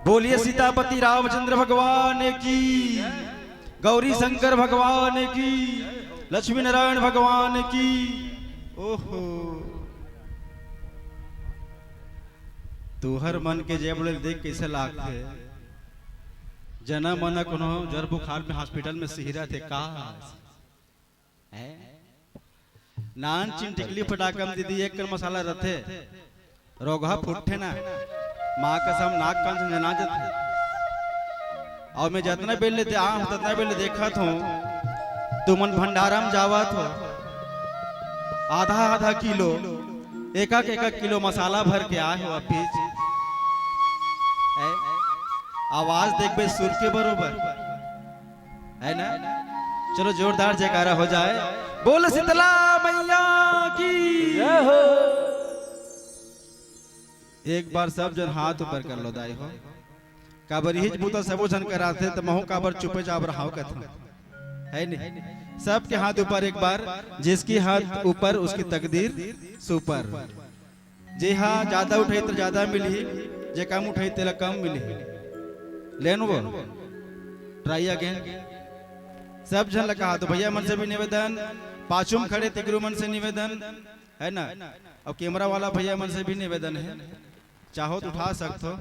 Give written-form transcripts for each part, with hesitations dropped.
बोलिए सीतापति रामचंद्र भगवान की, गौरी शंकर भगवान की, लक्ष्मी नारायण भगवान की। ओहो तू हर मन के जय बोले देख कैसे लागते जना मना कोनो जर बुखार में हॉस्पिटल में सिहरा थे का है नान चिन टिकली फटाकम दीदी एक कर मसाला रथे रोगा फुटे ना माँ कसम नाक कान से जना जाते और मैं जितना बेल लेते आम ततना बेल देखा था तू मन भंडारा में जावा था आधा आधा किलो एक किलो मसाला भर के आए हो अफीज आवाज देख बे सुर के बरोबर है ना। चलो जोरदार जयकारा हो जाए। बोल शीतला मैया की एक बार सब जन हाथ ऊपर कर लो दाई हो काबर ही बूता सबो जन कराते तो महू काबर चुपे चाप रहा कथा है नहीं। सबके हाथ ऊपर एक बार, जिसकी हाथ ऊपर उसकी तकदीर सुपर। जे हाँ ज्यादा उठाई तो ज्यादा मिली, जे कम उठाई तो कम मिली। लेन वो ट्राई अगेन। सब जन लगा तो भैया मन से भी निवेदन, पाचुम खड़े तिगरू मन से निवेदन है ना, और कैमरा वाला भैया मन से भी निवेदन है, चाहो तो उठा सकते हो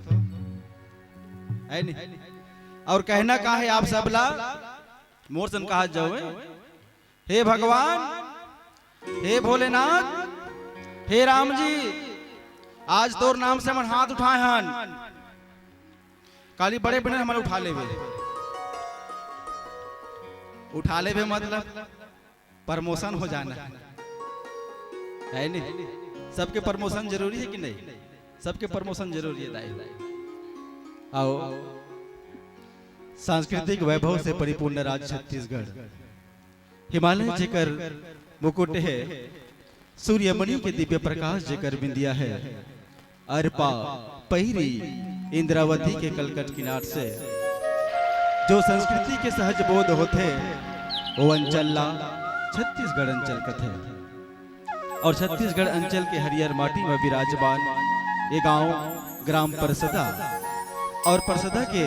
है नहीं। और कहना कहा है आप सबला मोर सन कहा जाओ, हे भगवान, हे भोलेनाथ, हे राम जी, आज तोर नाम से मन हाथ उठाए हन, काली बड़े बने हमारे उठा ले मतलब प्रमोशन हो जाना है नहीं। सबके प्रमोशन जरूरी है कि नहीं? सबके प्रमोशन जरूरी है दाई। आओ सांस्कृतिक वैभव से परिपूर्ण राज्य छत्तीसगढ़, हिमालय जेकर मुकुट है, सूर्यमणि के दिव्य प्रकाश जेकर बिंदिया है, अर्पा पहिरी इंद्रावती के कलकट किनार से जो संस्कृति के सहज बोध होते वो अंचल छत्तीसगढ़ अंचल कथे। और छत्तीसगढ़ अंचल के हरियर माटी में विराजमान ये गांव ग्राम परसदा, और परसदा के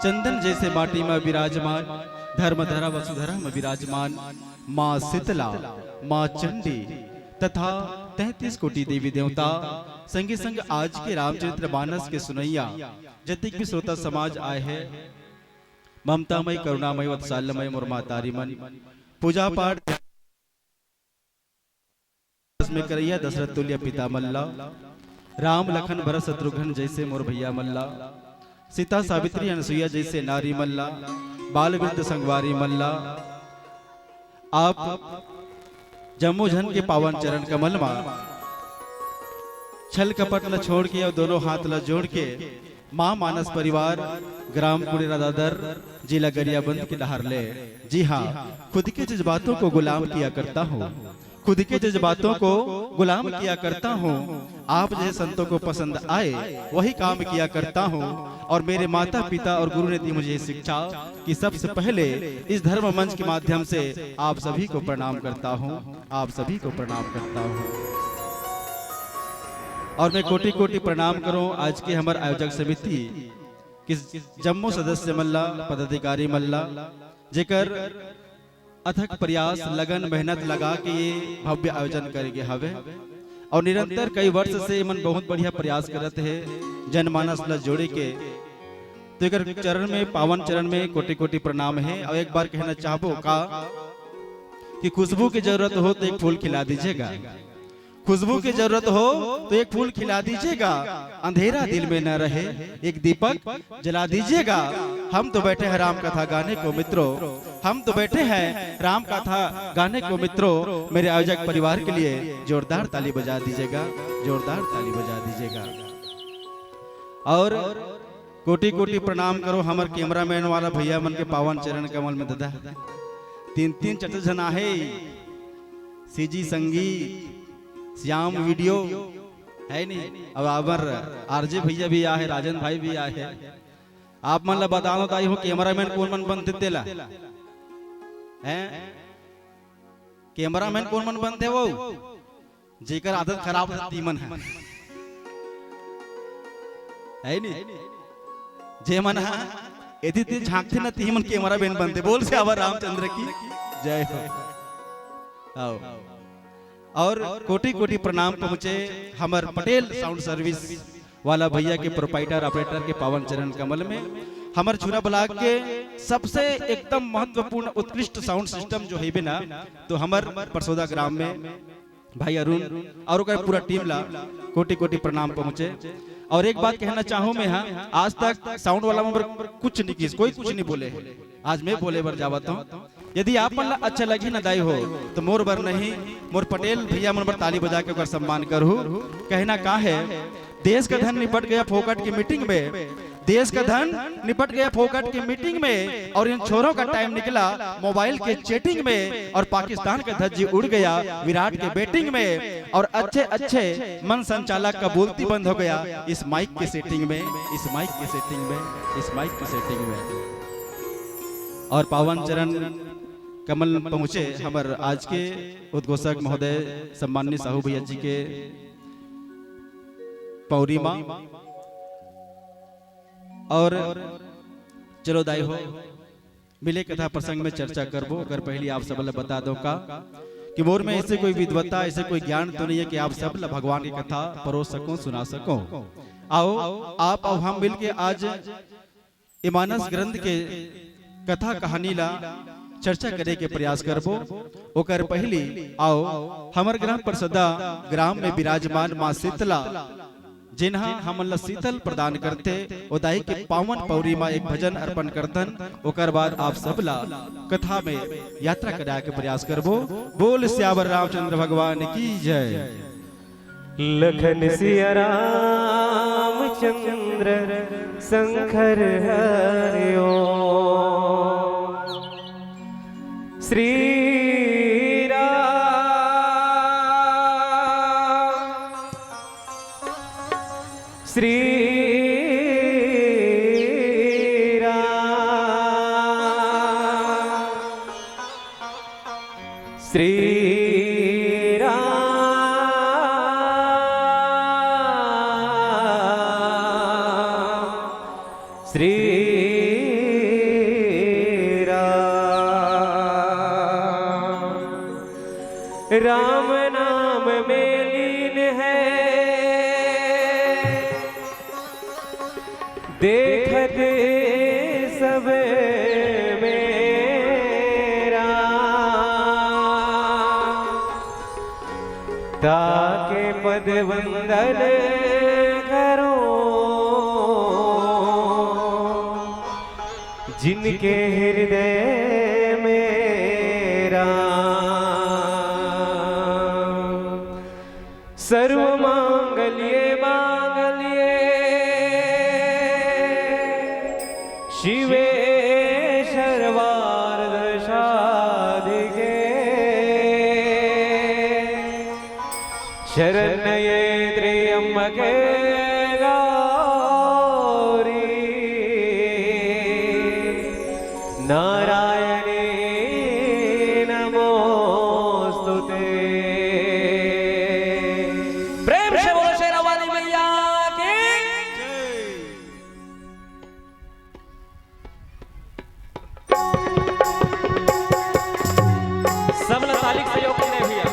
चंदन जैसे माटी में विराजमान धर्मधरा वसुधरा में विराजमान माँ शीतला, माँ चंडी तथा 33 कोटि देवी देवता, संगे संग आज के रामचरितमानस के सुनैया जतिक भी श्रोता समाज आए हैं। ममतामय, करुणामय, वत्सल्यमय मोर मातारी मन पूजा पाठ में करैया दशरथ तुल्य पिता मल्ला, राम लखन भरत शत्रुघ्न जैसे मोर भैया मल्ला, सीता सावित्री अनसुईया जैसे नारी मल्ला, बाल वृद्ध संगवारी मल्ला। आप जम्मू झन के पावन चरण कमल मा छल कपट ल छोड़ के और दोनों हाथ ल जोड़ के माँ मानस परिवार ग्राम कुड़ेरा दादर जिला गरियाबंद के लहर ले। जी हाँ, खुद के जज्बातों को गुलाम किया करता हूँ, खुद के जज्बातों को गुलाम किया करता हूँ। आप जैसे संतों को पसंद आए वही काम किया करता हूँ। और मेरे माता पिता और गुरु ने दी मुझे शिक्षा कि सबसे पहले इस धर्म मंच के माध्यम से आप सभी को प्रणाम करता हूँ, आप सभी को प्रणाम करता हूँ। और मैं कोटि कोटि प्रणाम करूं आज के हमारे आयोजक समिति कि जम्मू सदस्य मल्ला, पदाधिकारी मल्ला, जेकर अथक प्रयास लगन मेहनत लगा के ये भव्य आयोजन करके हवे। और निरंतर कई वर्ष से मन बहुत बढ़िया प्रयास करते हैं जनमानस ल जोड़े के। तो एक चरण में, पावन चरण में कोटि कोटि प्रणाम है। और एक बार कहना चाहबो का कि खुशबू की जरूरत हो तो एक फूल खिला दीजिएगा, खुशबू की जरूरत हो तो एक फूल खिला दीजिएगा, अंधेरा दिल में न रहे एक दीपक जला दीजिएगा। हम तो बैठे हैं राम कथा गाने को मित्रों, हम तो बैठे हैं राम कथा गाने को मित्रों। मेरे आयोजक परिवार के लिए जोरदार ताली बजा दीजिएगा, जोरदार ताली बजा दीजिएगा। और कोटि कोटि प्रणाम करो हमारे कैमरामैन वाला भैया मन के पावन चरण कमल में दादा। 3-3 चतुर जना है, सीजी संगीत, श्याम वीडियो है नहीं, अब आवर आरजे भैया भी आए, राजन भाई भी आए हैं। आप मन ला बता दो ताई हो कैमरामैन कौन मन बनते तेला हैं, कैमरामैन कौन मन बनते वो जेकर आदत खराब है तीमन है नहीं। जय मन यदि ती झांकते ना ती मन के हमारा बेन बनते बोल से आवर रामचंद्र की जय हो। आओ और कोटि कोटि प्रणाम पहुंचे हमर पटेल साउंड सर्विस वाला भैया के प्रोपाइटर ऑपरेटर के पावन चरण कमल में हमर छुरा ब्लॉक के सबसे एकदम महत्वपूर्ण उत्कृष्ट साउंड सिस्टम जो है ना तो हमर परसोदा ग्राम में भाई अरुण और पूरा टीम ला कोटि कोटि प्रणाम पहुंचे। और एक बात कहना चाहूं मैं, हाँ आज तक साउंड वाला में कुछ नहीं किस कोई कुछ नहीं बोले, आज मैं बोले बर जावत हूं। यदि आप मन अच्छा लगी ना दाई हो तो मोर बर नहीं मोर पटेल भैया मन बर ताली बजा के सम्मान करू। कहना का है, देश का धन निपट गया फोकट की मीटिंग में, देश का धन निपट गया फोकट की मीटिंग में, और इन छोरों का टाइम निकला मोबाइल के चैटिंग में, और पाकिस्तान का धज्जी उड़ गया विराट के बैटिंग में, और अच्छे अच्छे मन संचालक का बोलती बंद हो गया इस माइक के सेटिंग में, इस माइक के सेटिंग में, इस माइक की सेटिंग में। और पावन चरण कमल पहुंचे हमार आज के उद्घोषक महोदय सम्माननीय साहू भैया जी के पौरी मां। और चलो दाई हो मिले कथा प्रसंग में चर्चा करबो। अगर पहली आप सब बता दो का कि मोर में ऐसे कोई विद्वत्ता ऐसे कोई ज्ञान तो नहीं है कि आप सब भगवान की कथा परोस सको सुना सको। आओ आप और हम मिल के आज मानस ग्रंथ के कथा कहानी ला चर्चा करे के प्रयास करबो। ओकर पहली आओ हमर ग्राम परसदा ग्राम में विराजमान मां शीतला जिन्हा हमन शीतल प्रदान करते उदाई के पावन पौरी मां एक भजन अर्पण करतन। ओकर बाद आप सब ला कथा में यात्रा करा के प्रयास करबो। बोल सियावर रामचंद्र भगवान की जय। लखन सिया रामचंद्र शंकर हरिओ श्री श्री राम श्री राम श्री राम। राम नाम में लीन है देखत सब मेरा, ताके पद वंदन करो जिनके हृदय मेरा। सर्व मांगल्ये मांगल्ये शिवे शर्वार्ध साधिके शरण्ये त्र्यंबके गौरी नारायणी नमोस्तुते। प्रेम से बोलो शेरावाली मैया की सब ताली सहयोग के लिए भैया।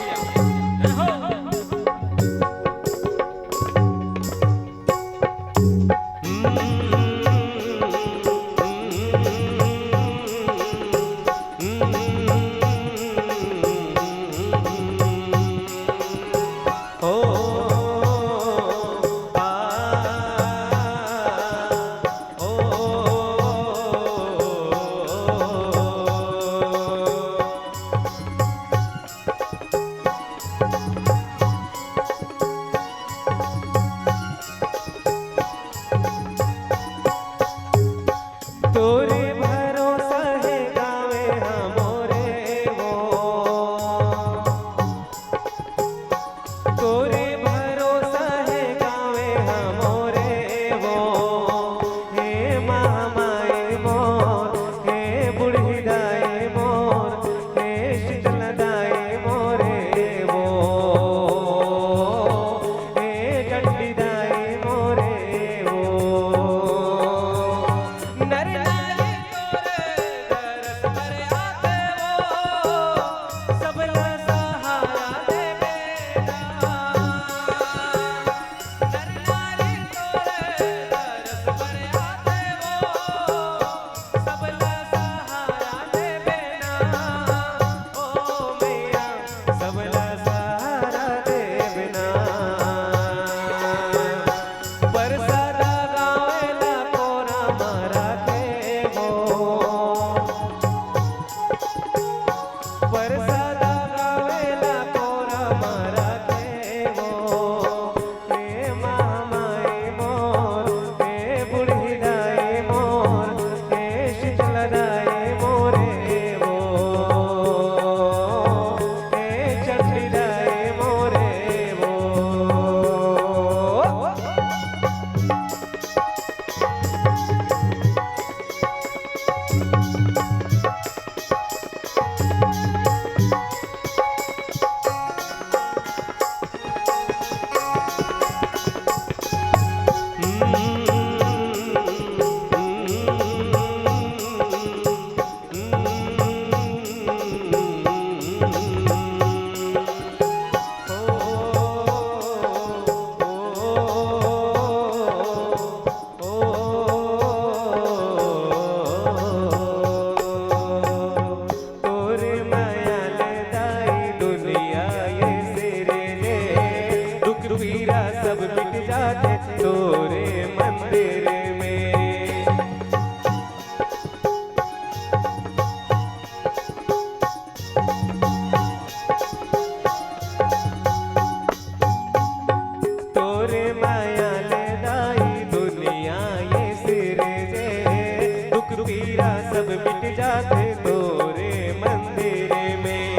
मारा के वो परसादा गावेला कोरा मारा के वो हे महामाई मोर हे बुढ़ी दाई मोर हे शीतल दाई मोरे वो हे चंडी दाई मोरे वो तोरे मायाल दाई दुनिया ये सिरे ले दुख पीरा सब मिट जाते तोरे मंदिर में तोरे मायाल दाई दुनिया ये सिरे ले दुख पीरा सब मिट जाते तोरे मंदिर में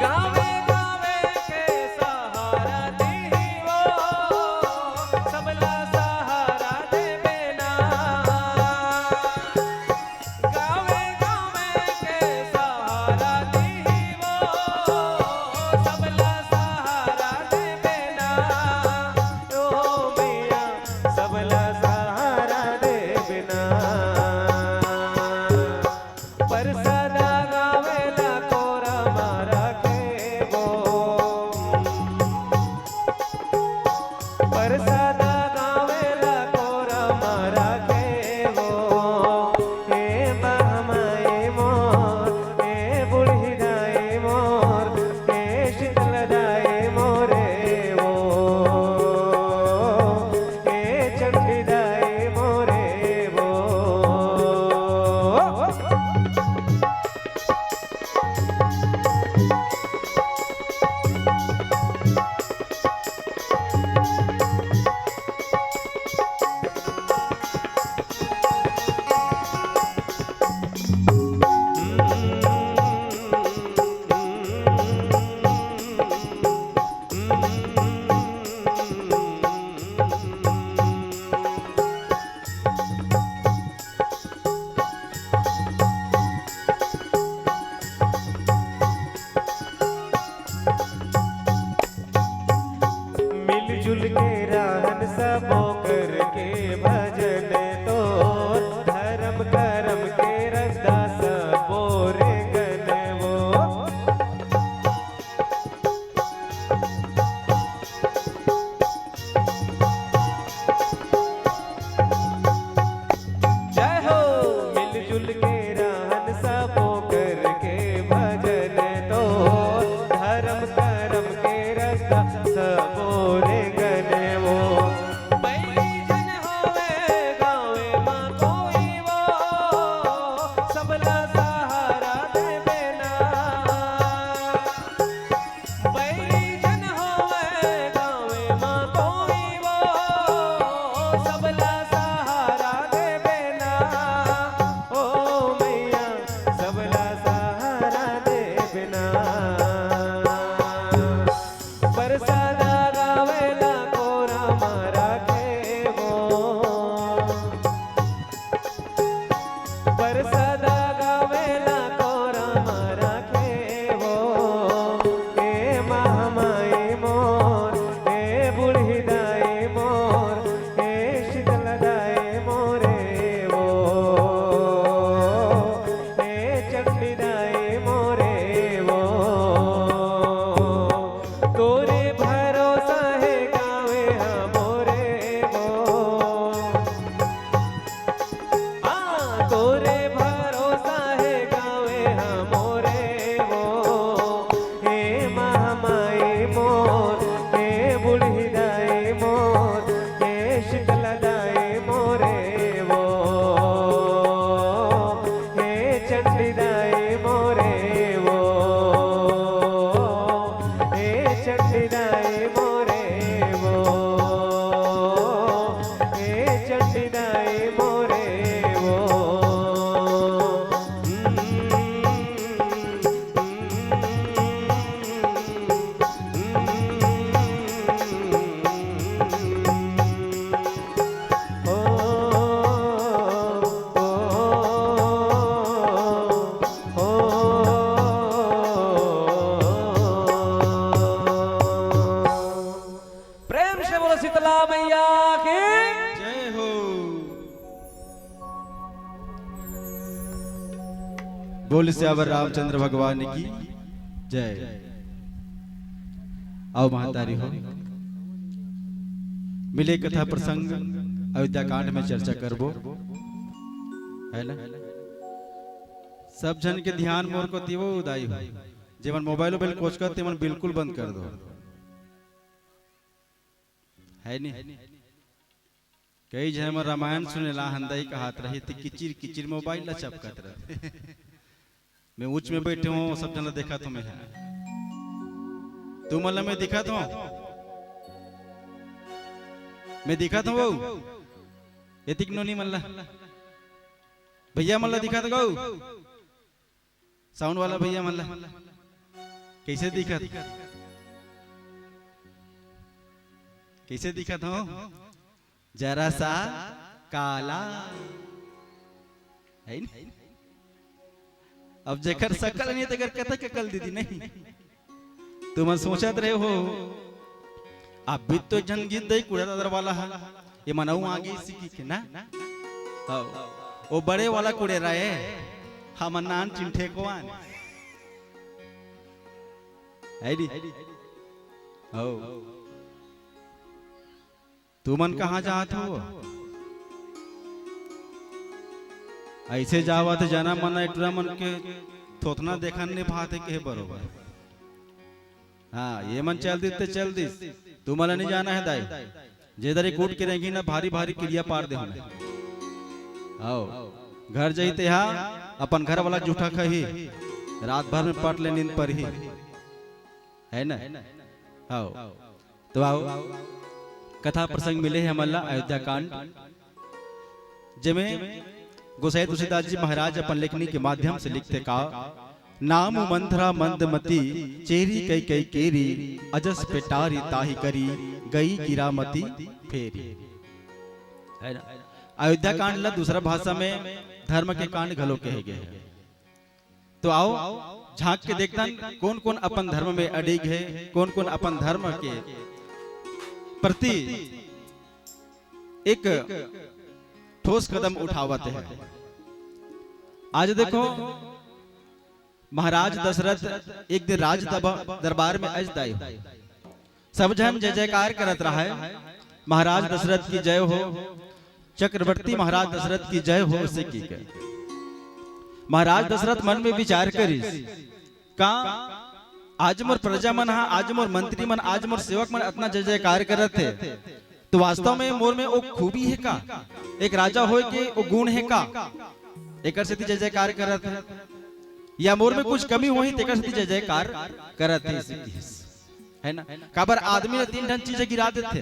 गावे गावे के सहारा दी वो सबला सहारा दे बेना गावे गावे के सहारा दी वो सबला सहारा दे बेना ओ मैया सबला सहारा दे बिना परसादा गावेला कोरा मारा के वो परसादा गावेला कोरा मारा के वो हे महामाई मोर हे बुढ़ी दाई मोर हे शीतल दाई मोरे वो हे चंडी दाई मोरे वो मिलजुल के रहन सबो करके भजन तो धर्म करम के रस्ता सबो रे गन वो जय हो मिलजुल के रहन सबो करके भजन तो धर्म करम के रस्ता सबो रे गन वो बैली जन होवे गावे माँ कोई वो सबला सहारा दे बेना बैली जन होवे गावे माँ कोई वो सबला सहारा दे बेना ओ मैया सबला सहारा दे बिना परसादा गावेला कोरा मारा के वो परसादा गावेला कोरा मारा के वो हे महामाई मोर हे बुढ़ी दाई मोर हे शीतल दाई मोरे वो हे चंडी दाई मोरे वो तोरे भरोसा है गावे हमोरे वो तोरे भरोसा बोल सियावर रामचंद्र भगवान की जय। आओ महतारी हो, मिले कथा प्रसंग अयोध्या कांड में चर्चा करबो, है ना। सब जन के ध्यान मोर को तीवो उदाई हो, जेवन मोबाइल कोच कर तेमन बिल्कुल बंद कर दो, है नहीं। कई जन रामायण सुनेला हंदाई का हाथ रही थी, किचिर किचिर मोबाइल चपकत रहे। मैं उच्च में बैठे हूँ, सब जन देखा तो मैं तू मल्ला मैं दिखा तो मैं दिखा तो वो एतिक नोनी मल्ला भैया मल्ला दिखा तो गौ साउंड वाला भैया मल्ला कैसे दिखा था? कैसे दिखा था? जरा सा काला है नहीं। अब जेकर सकल नहीं तो कथा के कल दीदी नहीं तुम सोचत रहे हो। अब भी तो जन गीत दई कुड़ा दर वाला है, ये मनाऊ आगे सीखी के ना वो बड़े वाला कुड़े रहे हम नान चिंठे को आन आईडी हो। तू मन कहाँ जात हो? ऐसे जावा तो जाना मन इतना मन के थोथना देखा नहीं भाते के बरोबर। हाँ ये मन चल दी तो चल दी, तू मला नहीं जाना है दाई। जेदर कूट के रहेंगी ना भारी भारी क्रिया पार दे हमें। आओ घर जाते हाँ अपन घर वाला जूठा खही रात भर में पट ले नींद पर ही, है ना। आओ तो आओ कथा प्रसंग मिले हैं मल्ला अयोध्या कांड, जिसमें गोसाई तुलसीदास जी महाराज अपन लेखनी के माध्यम से लिखते का नाम मंथरा मंदमती चेरी कई कई केरी अजस पेटारी ताही करी गई गिरामती फेरी, है ना। अयोध्या कांड ला दूसरा भाषा में धर्म के कांड घलो कहे गए हैं। तो आओ झांक के देखता कौन कौन अपन धर्म में अडिग है, कौन कौन अपन धर्म के प्रति एक ठोस कदम उठावते हैं। आज देखो महाराज दशरथ एक दिन राज दरबार में अजदाई सब जन जय जयकार करत रहा है, महाराज दशरथ की जय हो, चक्रवर्ती महाराज दशरथ की जय हो। उसे की महाराज दशरथ मन में विचार करी का आज मोर प्रजा मन हा, आज मोर मंत्री मन, आज मोर सेवक मन इतना जय जयकार करत थे, तो वास्तव में मोर में वो खूबी है का, एक राजा होए के वो गुण है का, एक से जय जयकार करत है, या मोर में कुछ कमी हुई तेकर से जय जयकार करत है ना। काबर आदमी ने तीन चीजें गिरा देते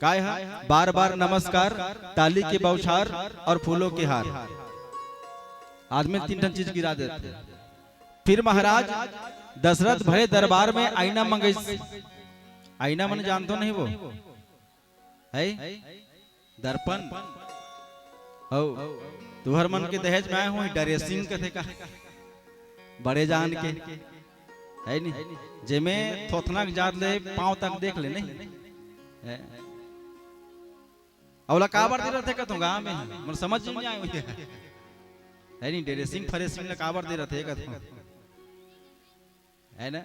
काय है, बार बार नमस्कार, ताली के बौछार और फूलों के हार। आदमी तीन चीज गिरा देते। फिर महाराज दशरथ भरे दरबार में आईना मंगे। आईना मन जानते नहीं वो है दर्पण हो। तुहर मन के दहेज में आए हो ड्रेसिंग कथे का बड़े जान के है नहीं, जेमे थोथना जात ले पांव तक देख ले नहीं। अवला काबर दे रहते कथो गांव में मन समझ नहीं आए है नहीं। ड्रेसिंग फरेसिंग ला काबर दे रहते कथो है ना।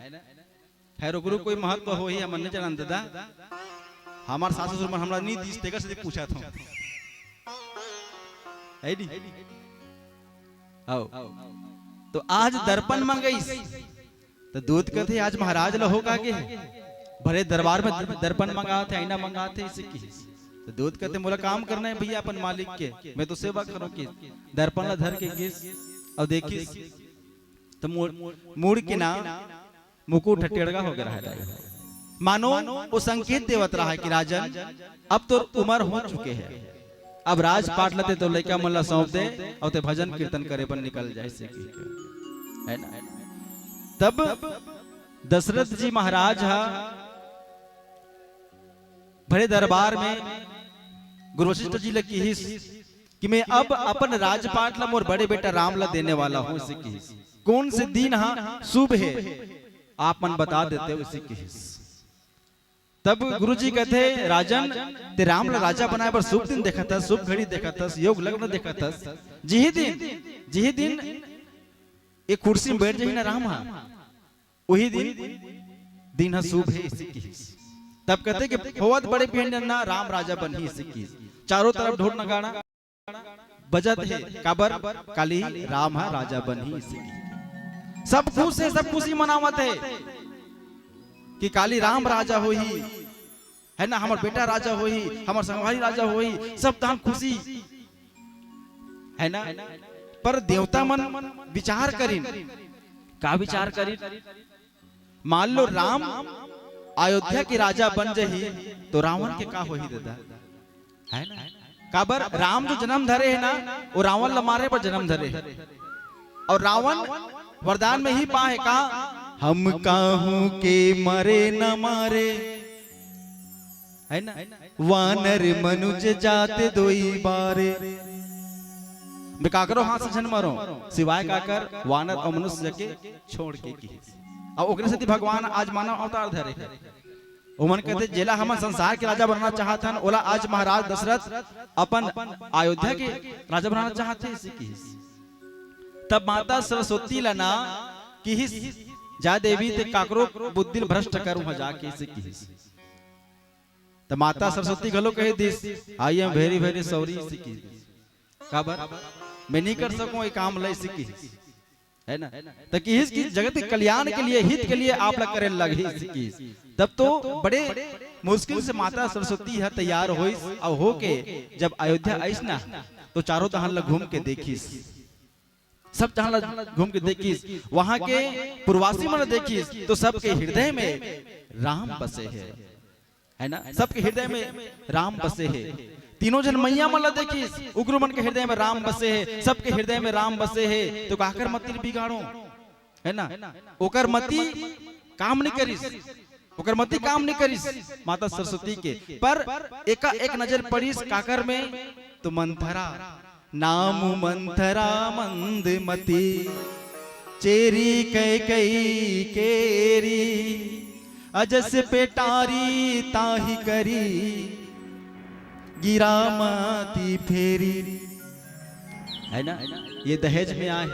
खैर गुरु कोई महत्व हो ही मन ने जानन दादा हमार सासु ससुर मन हमरा नहीं दिस तेकर से पूछा था है नहीं। आओ तो आज दर्पण मंगई तो दूध कथे आज महाराज ला होगा के भरे दरबार में दर्पण मंगाते, आईना मंगाते, इसे की तो दूध कहते मोला काम करना है भैया अपन मालिक के, मैं तो सेवा करो कि दर्पण ला धर के गिस और देखिस तो मुड़ के ना मुकुट टेढ़गा हो गया है। मानो वो संकेत देवत रहा है कि राजन अब तो उम्र हो चुके हैं, अब राज पाट लेते तो लड़का मल्ला सौंप दे और ते भजन कीर्तन करे पर निकल जाए से है ना। तब दशरथ जी महाराज भरे दरबार में गुरु वशिष्ठ जी लगी हिस कि मैं अब अपन राजपाट ला मोर बड़े बेटा राम ला देने वाला हूं। इसी की कौन से दिन हा शुभ है आप मन बता देते हो इसी की। तब गुरुजी कहते राजन ते राम ला राजा बनाए पर शुभ दिन देखा था, शुभ घड़ी देखा था, योग लग्न देखा था। जिही दिन एक कुर्सी में बैठ जाही ना राम वही दिन शुभ है सिक्की। तब कहते कि होवत बड़े पेड़ ना राम राजा बनी सिक्की। चारों तरफ ढोल नगाड़ा बजत है काबर काली राम है राजा बनी सिक्की। सब खुश है, सब खुशी मनावत है कि काली राम राजा होही है ना, हमार बेटा राजा होही, हमार संगवारी राजा होही, सब तान खुशी है ना। पर देवता मन विचार करिन, का विचार करिन, मान लो राम अयोध्या के राजा बन जही तो रावण के का होही दादा, है ना। काबर राम जो जन्म धरे है ना वो रावण ला मारे पर जन्म धरे है, और रावण वरदान में ही पाए का हम काहू के मरे न मारे, है ना। वानर मनुज जाते दोई बारे, मैं का करो हाथ से जन मारो सिवाय का कर वानर और मनुष्य के छोड़ के की। और ओकरे से भगवान आज मानव अवतार धरे है। उमन कहते जेला हम संसार के राजा बनना चाहत हन, ओला आज महाराज दशरथ अपन अयोध्या के राजा बनाना चाहते इसी की। तब माता सरस्वती लना कि जा देवी ते काकरो बुद्धि भ्रष्ट करूं जाके इसी की। तो माता सरस्वती गलो कहे this I am very very sorry इसी की। काबर मैं नहीं कर सकूं ये काम ले इसी की, है ना। तो कि इसकी जगत के कल्याण के लिए हित के लिए आप लोग करे लगे इसी की। तब तो बड़े मुश्किल से माता सरस्वती है तैयार होई और हो के जब अयोध्या आईस ना तो चारों तरह घूम के देखीस, सब जहां घूम के देखीस, वहां के पूर्वासी मन देखीस तो सबके हृदय में राम बसे है ना। सबके हृदय में राम बसे है। तीनों जन मैया मन देखीस उग्र मन के हृदय में राम बसे है, सबके हृदय में राम बसे है। तो काकर मति बिगाड़ो, है ना। ओकर मति काम नहीं करिस, ओकर मति काम नहीं करिस माता सरस्वती के। पर एका एक नजर पड़ीस काकर में तो मंथरा नाम मंथरा मंदमती चेरी कई कई केरी अजस पेटारी ताही करी गिरा माती फेरी, है ना। ये दहेज में आए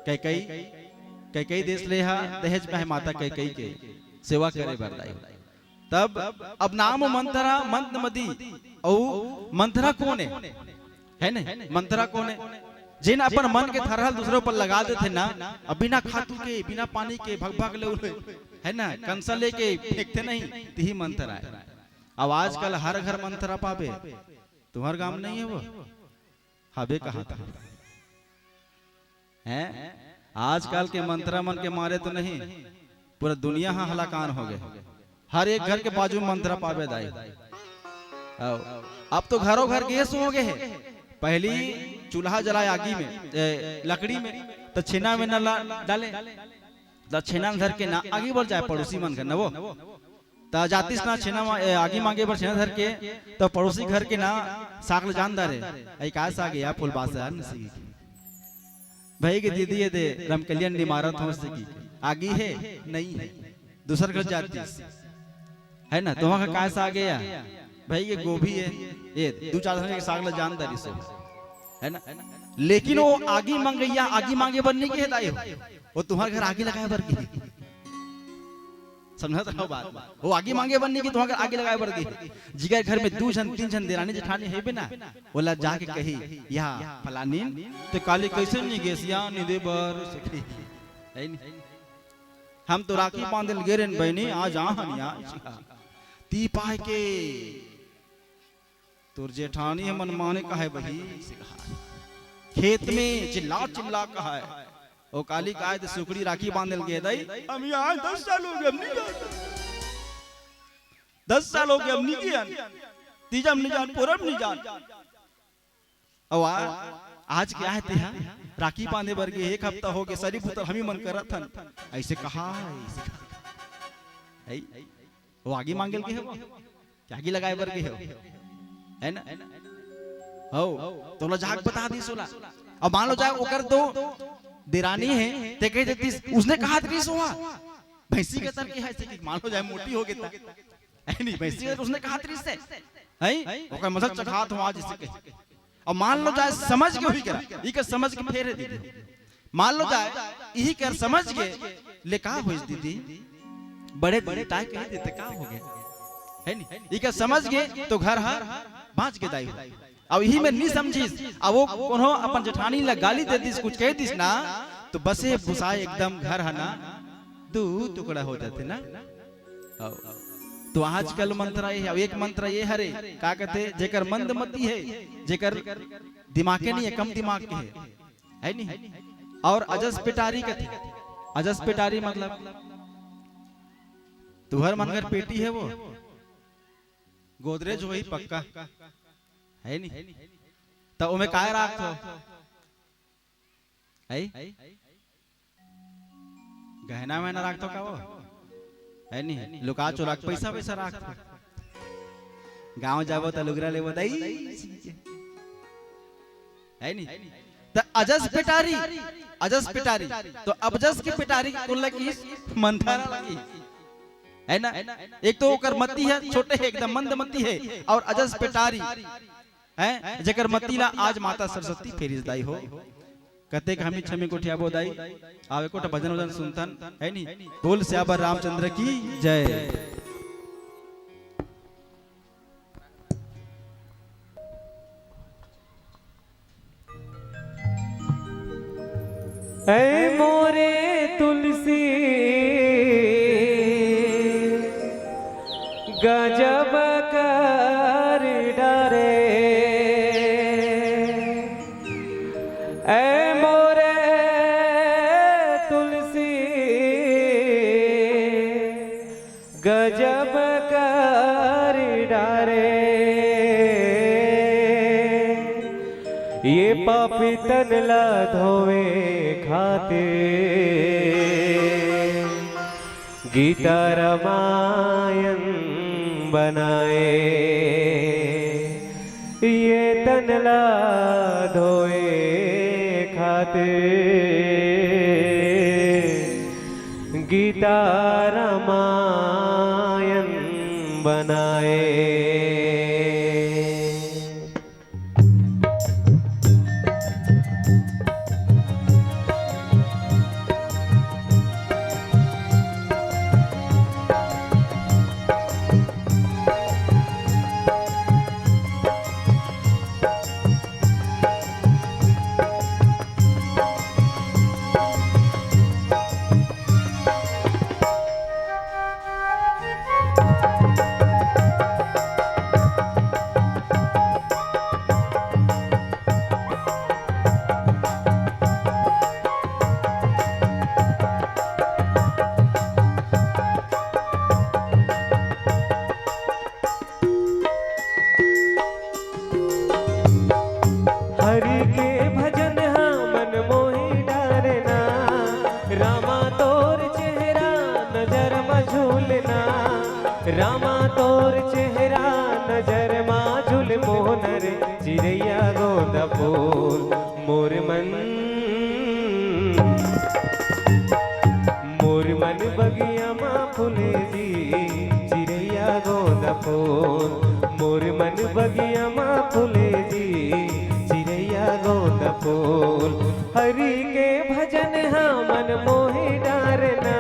कई कई देश ले दहेज में है माता कई के सेवा करे बरदाई। तब अब नाम मंथरा मंदमती और मंथरा कौन है ना। मंथरा कौन है जिन अपन मन के थरहल दूसरों पर लगा देते ना, अब बिना खातू के बिना पानी के भग भग ले, है ना, कंसा लेके फेंकते नहीं, यही मंथरा है। अब आजकल हर घर मंथरा पावे, तुम्हारे गांव नहीं है वो हबे कहा था है। आजकल के मंथरा मन के मारे तो नहीं पूरा दुनिया हाँ हलाकान हो गए। हर एक घर के बाजू में मंथरा पावे दाई। अब तो घरों घर गैस हो गए हैं। पहली चूल्हा जलाए आगी में लकड़ी में तो छेना में न डाले तो छेना धर के ना आगे बढ़ जाए पड़ोसी मन घर न वो तो जातिस ना छेना आगे मांगे पर छेना धर के तो पड़ोसी घर के ना साग जानदार है का साग या फुलबासा भाई की दीदी ये दे राम कल्याण इमारत हो सकी आगे है नहीं है दूसर घर जाती है ना। तो वहां का काय साग है भाई ये गोभी है ये दो चार के साग जानदारी से, है ना। लेकिन वो आगे मांगैया आगे मांगे बनने की है वो तुम्हारे घर आगे लगाए बर की समझत रहो बात। वो आगे मांगे बनने की तुम्हारे घर आगे लगाए बर की जिगर घर में 2 जन 3 जन देरानी जेठानी है बिना बोला जाके कही या फलानी तो काली कैसे नहीं गेसिया नहीं दे बर है नहीं। हम तो राखी बांधल गेरन बहनी आज आहानिया ती पाए के तुर जेठानी है मन माने का है बही खेत में चिल्ला चिल्ला कहा है ओ काली का है तो सुकड़ी राखी बांधल के दई हम यहाँ 10 साल हो गए, हम नहीं जानते 10 साल हो गए, हम नहीं जान तीजम नहीं जान पूरब नहीं जान। और आज क्या है तेहा राखी बांधे बर के 1 हफ्ता हो गए सरी पुत्र हम ही मन करत हन ऐसे कहा है वो आगे मांगल के है वो क्या आगे लगाए बर के है ना। हो तो जाग बता दी सोला अब मान लो जाए ओकर दो देरानी है ते कह देती उसने कहा था सोहा भैंसी के तर के है कि मान लो जाए मोटी हो गई है नहीं भैंसी के उसने कहा था से है ओकर मसक चखात हो आज इसके और मान लो जाए समझ के हुई करा ई के समझ के फेरे दी मान लो जाए यही कर समझ गए ले का हो दीदी बड़े बड़े टाइ कह देते का हो गए है नहीं ये का समझ गए तो घर हर बाँच के दाई अब यही में नहीं समझिस अब वो कोनो अपन जेठानी ला गाली दे दिस कुछ कह दिस ना तो बसे भुसाए एकदम घर है ना दू टुकड़ा हो जाते ना। तो आजकल मंत्र ये अब एक मंत्र ये हरे का कहते जेकर मंदमती है जेकर दिमाग के नहीं है कम दिमाग के है नहीं और अजस पिटारी कहते अजस पिटारी मतलब तुहर मनगर पेटी है वो गोदरेज वही पक्का है नहीं तो उमें काय राख हो है गहना में ना राख तो का वो है नहीं लुका चुरा पैसा पैसा राख गांव जाबो तो लुगरा लेबो दई है नहीं तो अजस पिटारी तो अबजस की पिटारी कुल लगी मंथरा लगी है ना एक तो ओकर मत्ती है छोटे है एकदम मंदमती है और अजस पिटारी है जेकर मत्तीला आज माता सरस्वती फेरिस दाई हो कहते कि हमी छमी कोठिया बोदाई आवे कोटा भजन वजन सुनतन है नहीं बोल श्यावर रामचंद्र की जय। ऐ मोरे तुलसी गजब कर डरे ऐ मोरे तुलसी गजब कर डरे ये पापी तन ला धोवे खाते गीता रामायण बनाए ये तन ला धोए खाते गीता रामायण बनाए। हरि के भजन हाँ मन मोहि डारना रामा तोर चेहरा नजर में झूलना रामा तोर चेहरा नजर में झूल मोहनर चिड़ैया गोंदा फूल मोर मन बगिया माँ फूले जी चिड़ैया गोंदा फूल मोर मन बगिया माँ फूले जी गोंदा फूल। हरि के भजन हाँ मन मोहि डारना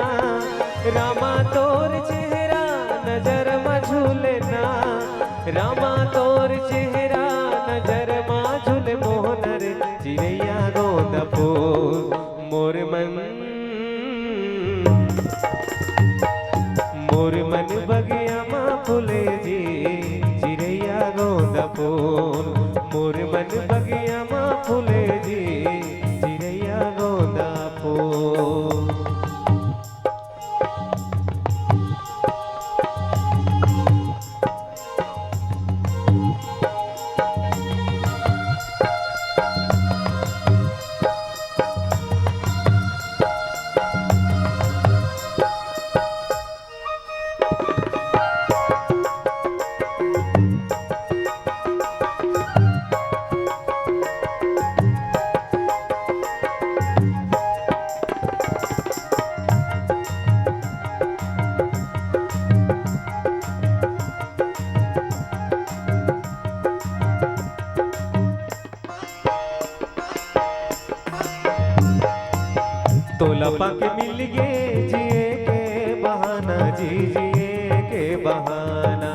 रामा तोर चेहरा नजर में झूलना रामा तोर चेहरा नजर में झूल मोहनर चिड़ैया गोंदा फूल मोर मन बगिया माँ फूले जी चिड़ैया गोंदा फूल मोर मन बगिया माँ फूले जी चिड़ैया गोंदा फूल। तोला पाके मिल गए जिए के बहाना जी, जिए के बहाना।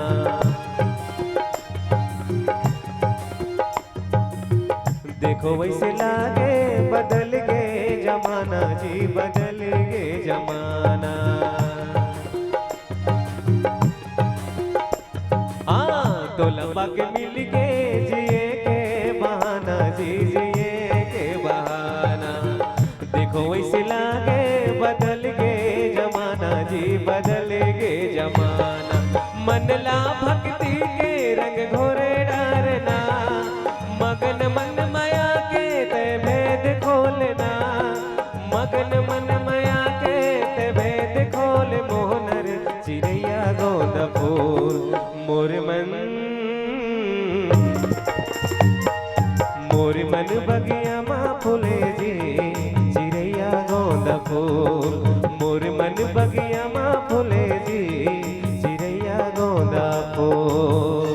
देखो वैसे लागे बदल गए जमाना जी, बदल गए जमाना। हाँ तोला पाके मिल गए जिए के बहाना जी, जिए के बहाना। देखो वैसे लागे बदल गए जमाना जी, बदल गए जमाना। मनला भक्ति के रंग घोरे डारना, मगन मन माया के ते भेद खोलना, मगन मन माया के ते भेद खोल। मोहनर चिड़ैया गोंद फूल मोर मन, मोर मन बगिया माँ फूले जी, चिड़ैया गोंद फूल मोर मन बगिया माँ फूले जी, चिड़ैया गोंद फूल।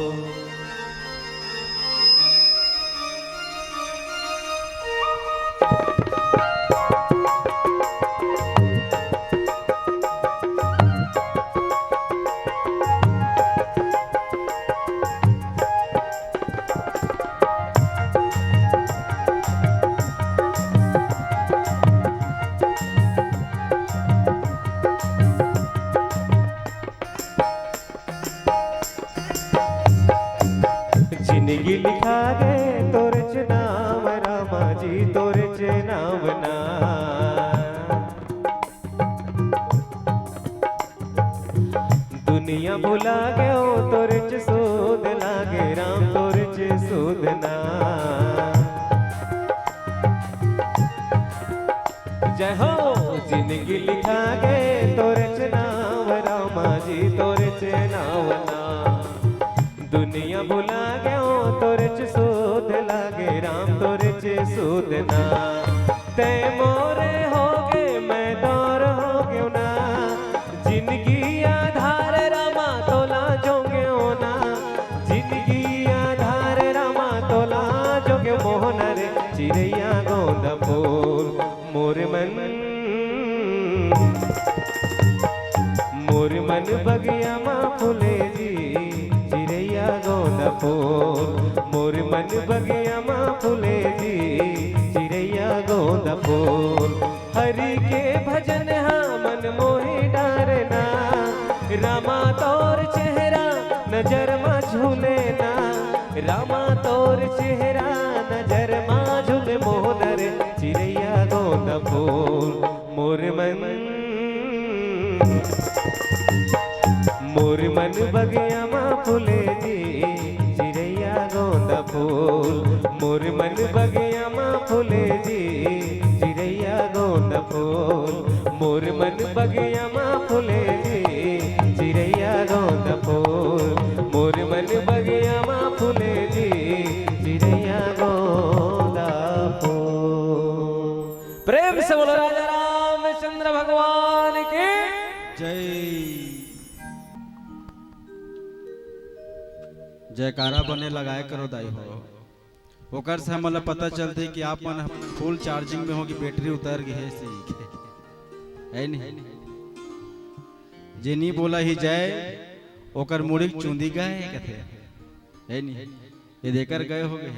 जिंदगी लिखा गए तोरे च नाम रामा जी, तोरे च नाम ना। दुनिया भुला गयो तोरे च सूद लागे राम, तोरे च सूद ना। जय हो जिंदगी लिखा गए तोरे च नाम रामा जी, तोरे च नाम ना। दुनिया भुला गयो तोरे च सूद लागे राम, तोरे च सूद ना। ते मोरे हो गए मैं दौर हो गयो ना, जिंदगी आधार रामा तोला जोगे ना, जिंदगी आधार रामा तोला जोगे। मोहनर चिड़ैया गोंद फूल मोर मन, मोर मन बगिया माँ फूले जी, चिड़ैया गोंद फूल मोर मन बगिया माँ फूले जी, चिड़ैया गोंद फूल। हरि के भजन हाँ मन मोहि डारना, रामा तोर चेहरा नजर माँ झूले ना, रामा तोर चेहरा नजर माँ झूले। मोहनर चिड़ैया गोंद फूल मोर मन, मोर मन बगिया माँ फूले जी, चिड़ैया गोंद फूल मोर मन बगिया माँ फूले जी, चिड़ैया गोंद फूल मोर मन बगिया माँ फूले जी, चिड़ैया गोंद फूल मोर मन बगिया माँ फूले जी, चिड़ैया गोंद फूल। प्रेम से बोलो राजा रामचंद्र भगवान की जय। जयकारा बने लगाए करो दाई हो, ओकर से हमला पता चलते कि आप मन फुल चार्जिंग में हो कि बैटरी उतर गई है सी है नहीं। जे नहीं बोला ही जाए ओकर मुड़ी चुंदी गए कथे है नहीं, ये देकर गए हो गए।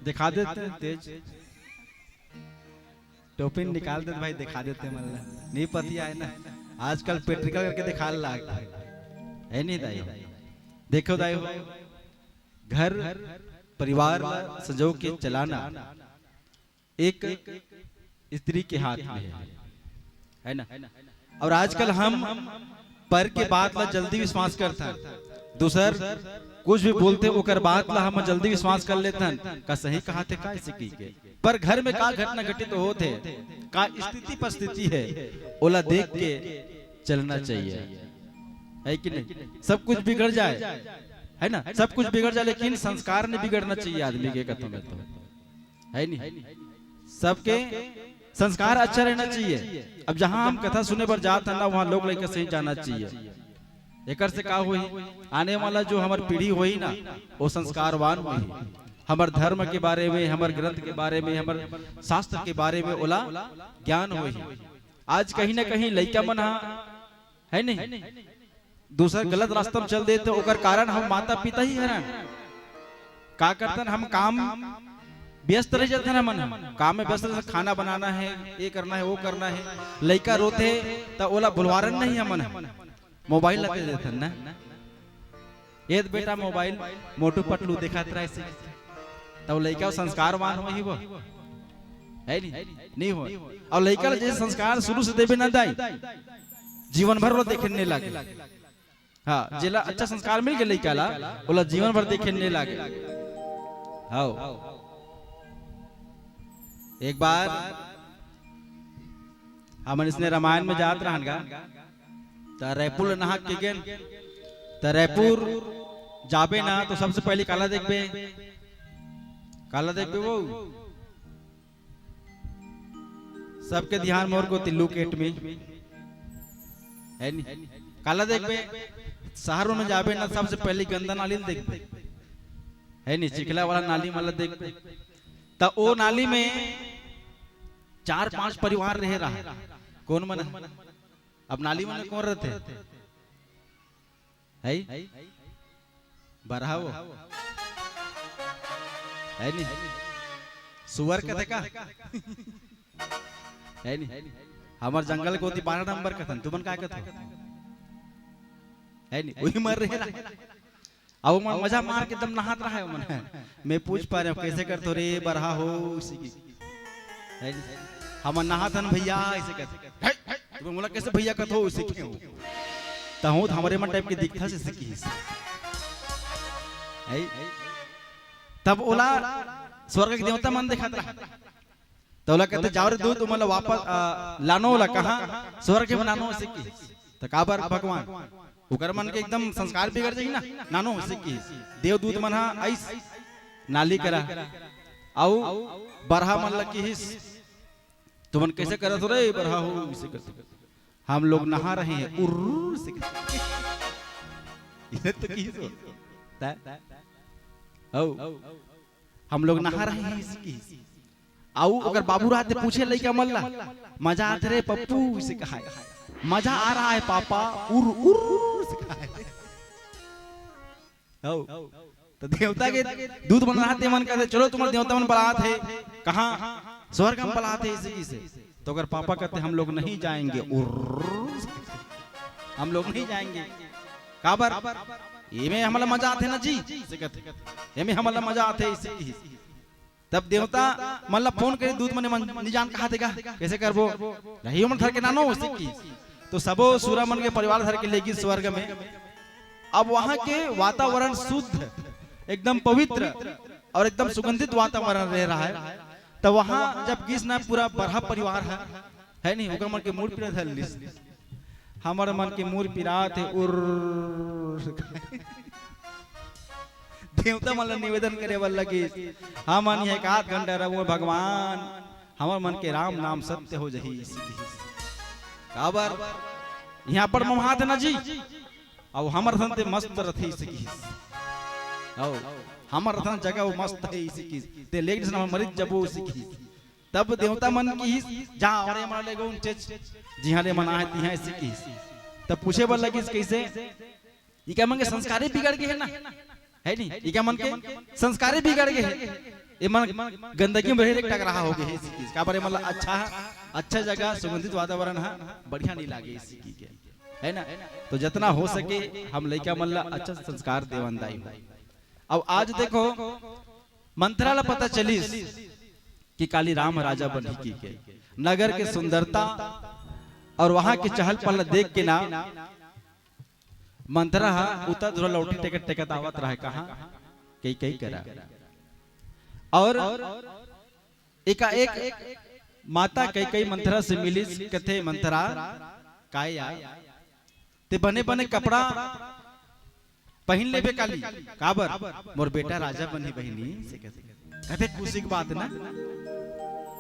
दिखा देते हैं तेज टोपिन निकाल देते भाई, दिखा देते मल्ला नहीं पति आए ना, आजकल पेट्रिकल करके दिखा लगता है नहीं दाई। देखो दाई घर परिवार सजो के चलाना एक स्त्री के हाथ में है ना। और आजकल हम पर के बात ला जल्दी विश्वास करता, दूसर कुछ भी बोलते ओकर बात ला हम जल्दी विश्वास कर लेते का सही कहा थे का की के। पर घर में का घटना घटित तो होते, का स्थिति परिस्थिति है ओला देख के चलना चाहिए, है कि नहीं। सब कुछ बिगड़ जाए है ना, सब कुछ बिगड़ जाए लेकिन संस्कार नहीं बिगड़ना चाहिए आदमी के कथों में तो है नहीं। सबके संस्कार अच्छा रहना चाहिए। अब जहां हम कथा सुने पर जाते हैं ना वहां लोग लेकर सही जाना चाहिए। एकर से का हुई आने वाला जो हमारी पीढ़ी हुई ना वो संस्कारवान हुई, हमार धर्म के बारे में, हमार ग्रंथ के बारे में, हमार शास्त्र के बारे में ओला ज्ञान हो। आज कहीं ना कहीं लड़का मन है नहीं दूसरा गलत रास्ता में चल देते, ओकर कारण हम माता पिता ही हैरान का करतन। हम काम व्यस्त रह जाते हैं, मन काम में व्यस्त, खाना बनाना है, ये करना है, वो करना है। लड़का रोते तो ओला बुलवारन नहीं है, मन मोबाइल लगे देते ना, ये बेटा मोबाइल मोटू पटलू दिखात रहा है, तब लड़का संस्कारवान हो ही वो है नहीं हो। और लड़का जैसे संस्कार शुरू से देवे ना दाई, जीवन भर वो देखने लगे। हाँ, जेला अच्छा संस्कार मिल गया लड़का ला, बोला जीवन भर देखने लगे। हाँ, एक बार हम इसने रामायण में जात रहनगा, तो रायपुर नहा के गेन, तो रायपुर जाबे ना तो सबसे पहले काला देखबे, काला देखबे वो सबके ध्यान मोर को तिल्लू केट में है नहीं, काला देखबे। शहरों में जाबे ना सबसे पहले गंदा नाली देखबे है नहीं, चिखला वाला नाली मतलब देखबे। तो वो नाली में 4-5 परिवार रह रहा, कौन मन? अब नाली में कौन रहते है? बरहा वो है नहीं, सुअर का देखा है नहीं। हमार जंगल को 12 नंबर का था, तुमन का कहते है नहीं, वही मर रहे। अब मन मजा मार के दम नहात रहा है मन। मैं पूछ पा रहा हूँ कैसे करते रे बरहा हो उसी की है, हम नहातन भैया ऐसे कहते, तुम बोला कैसे भैया कथो उसी की हो, तो हमारे मन टाइप के दिखता से सीखी है। तब ओला स्वर्ग के देवता मन दिखाता रहा, तो ओला कहते जाओ रे दूध मतलब वापस लानो, ओला कहाँ स्वर्ग के बनानो सीखी। तो काबर भगवान उकर मन के एकदम संस्कार बिगड़ जाई ना, नानो सीखी देव दूत मन ऐस नाली करा आउ बरहा मन लगी हिस, तुमन कैसे करत हो रे बरहा हो इसे करते, हम लोग नहा रहे हैं उर्र से इधर तो की हो, हम लोग नहा रहे हैं इसकी। आउ अगर बाबू रात पूछे लइका मल्ला मजा आते रे पप्पू इसे कहा, मजा आ रहा है पापा उर उर से कहा है। तो देवता के दूध बन रहा थे, मन कहते चलो तुम्हारे देवता मन बलात है, कहाँ स्वर्ग में बलात है इसी से। तो अगर पापा कहते हम लोग नहीं जाएंगे उर, हम लोग नहीं जाएंगे काबर, ये में हमारा मजा आते ना जी से कहते, ये में हमारा मजा आते इसी। तब देवता मतलब फोन करे दूध मने निजान कहा देगा कैसे करबो रही मन धर के नानो सिक्की। तो सबो सूरा मन के परिवार धर के लेगी स्वर्ग में। अब वहां के वातावरण शुद्ध एकदम पवित्र और एकदम सुगंधित वातावरण रह रहा है। तो वहां जब किसना पूरा बरहा परिवार है नहीं, ओकर मन के मूड पिरा धर लिस, हमर मन के मूड पिरा थे उर। देवता मतलब निवेदन करे वाला की हम मन एक आध घंटा रहो भगवान, हमार मन के राम नाम सत्य हो जही काबर यहाँ पर ममहात न जी। और हमर धन ते मस्त रथी इसकी, आओ हमर धन जगह वो मस्त है इसकी ते लेकिन हम मरित जबो इसकी। तब देवता मन की जहां और हमारे ले गो जी हां ले मना है तिहां इसकी। तब पूछे बोल लगी कैसे, ये क्या मन के संस्कारे बिगड़ गए है ना, है नहीं, ये क्या मन के संस्कारे बिगड़ गए है, ये मन गंदगी में रह टक रहा हो गए इसी चीज का पर मतलब अच्छा जगह सुगंधित वातावरण है बढ़िया नहीं लागे इसी की है ना। तो जितना हो सके हम लइका मल्ला अच्छा संस्कार देवनदाई। अब आज देखो मंत्राला पता चली कि काली राम राजा बनी की के नगर के सुंदरता और वहां के चहल पहल देख के ना मंत्रा उतर धुरा लौटी टेकट टेकट आवत रहा कहा कई करा। और एक माता कई मंत्रा से मिली कथे मंत्रा काया ते बने बने कपड़ा पहन लेबे काली काबर मोर बेटा राजा बनी बहनी से कहते खुशी की बात ना।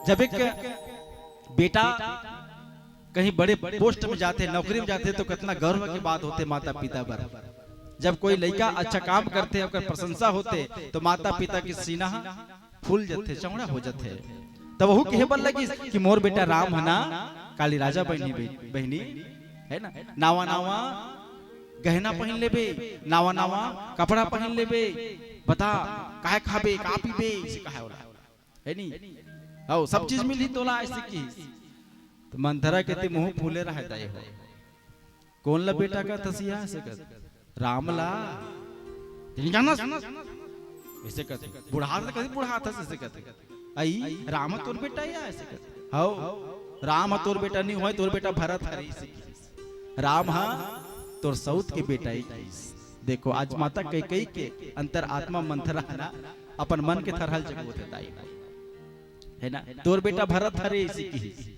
जब एक बेटा कहीं बड़े पोस्ट में जाते नौकरी में जाते तो कितना गर्व की बात होते माता पिता पर जब कोई लड़का अच्छा काम करते ओकर प्रशंसा होते तो माता पिता के सीना फूल जाते, चौड़ा हो जाते। तब वह कहे बन लगी कि मोर बेटा राम है ना, काली राजा बहनी है ना, नावा नावा गहना पहन लेबे, नावा नावा कपड़ा पहन लेबे, बता काहे खाबे का पीबे, इसे कहा होला है नी, आओ सब चीज मिली तोला ऐसे की। तो मंथरा कहते मुंह फूले रह दाई हो, कौन ला बेटा का तसिया ऐसे कर राम ला जाना ऐसे कहते, बुढ़ा कहते बुढ़ा था ऐसे कहते, आई राम तोर बेटा या ऐसे कहते, हाउ राम तोर बेटा नहीं होए, तोर बेटा भरत है ऐसे की, राम हा तोर सौत के बेटा ही। देखो आज माता कैकेयी के अंतर आत्मा मंथरा है ना, अपन मन के थरहल जगह दाई है ना, तोर बेटा भरत हरे इसी की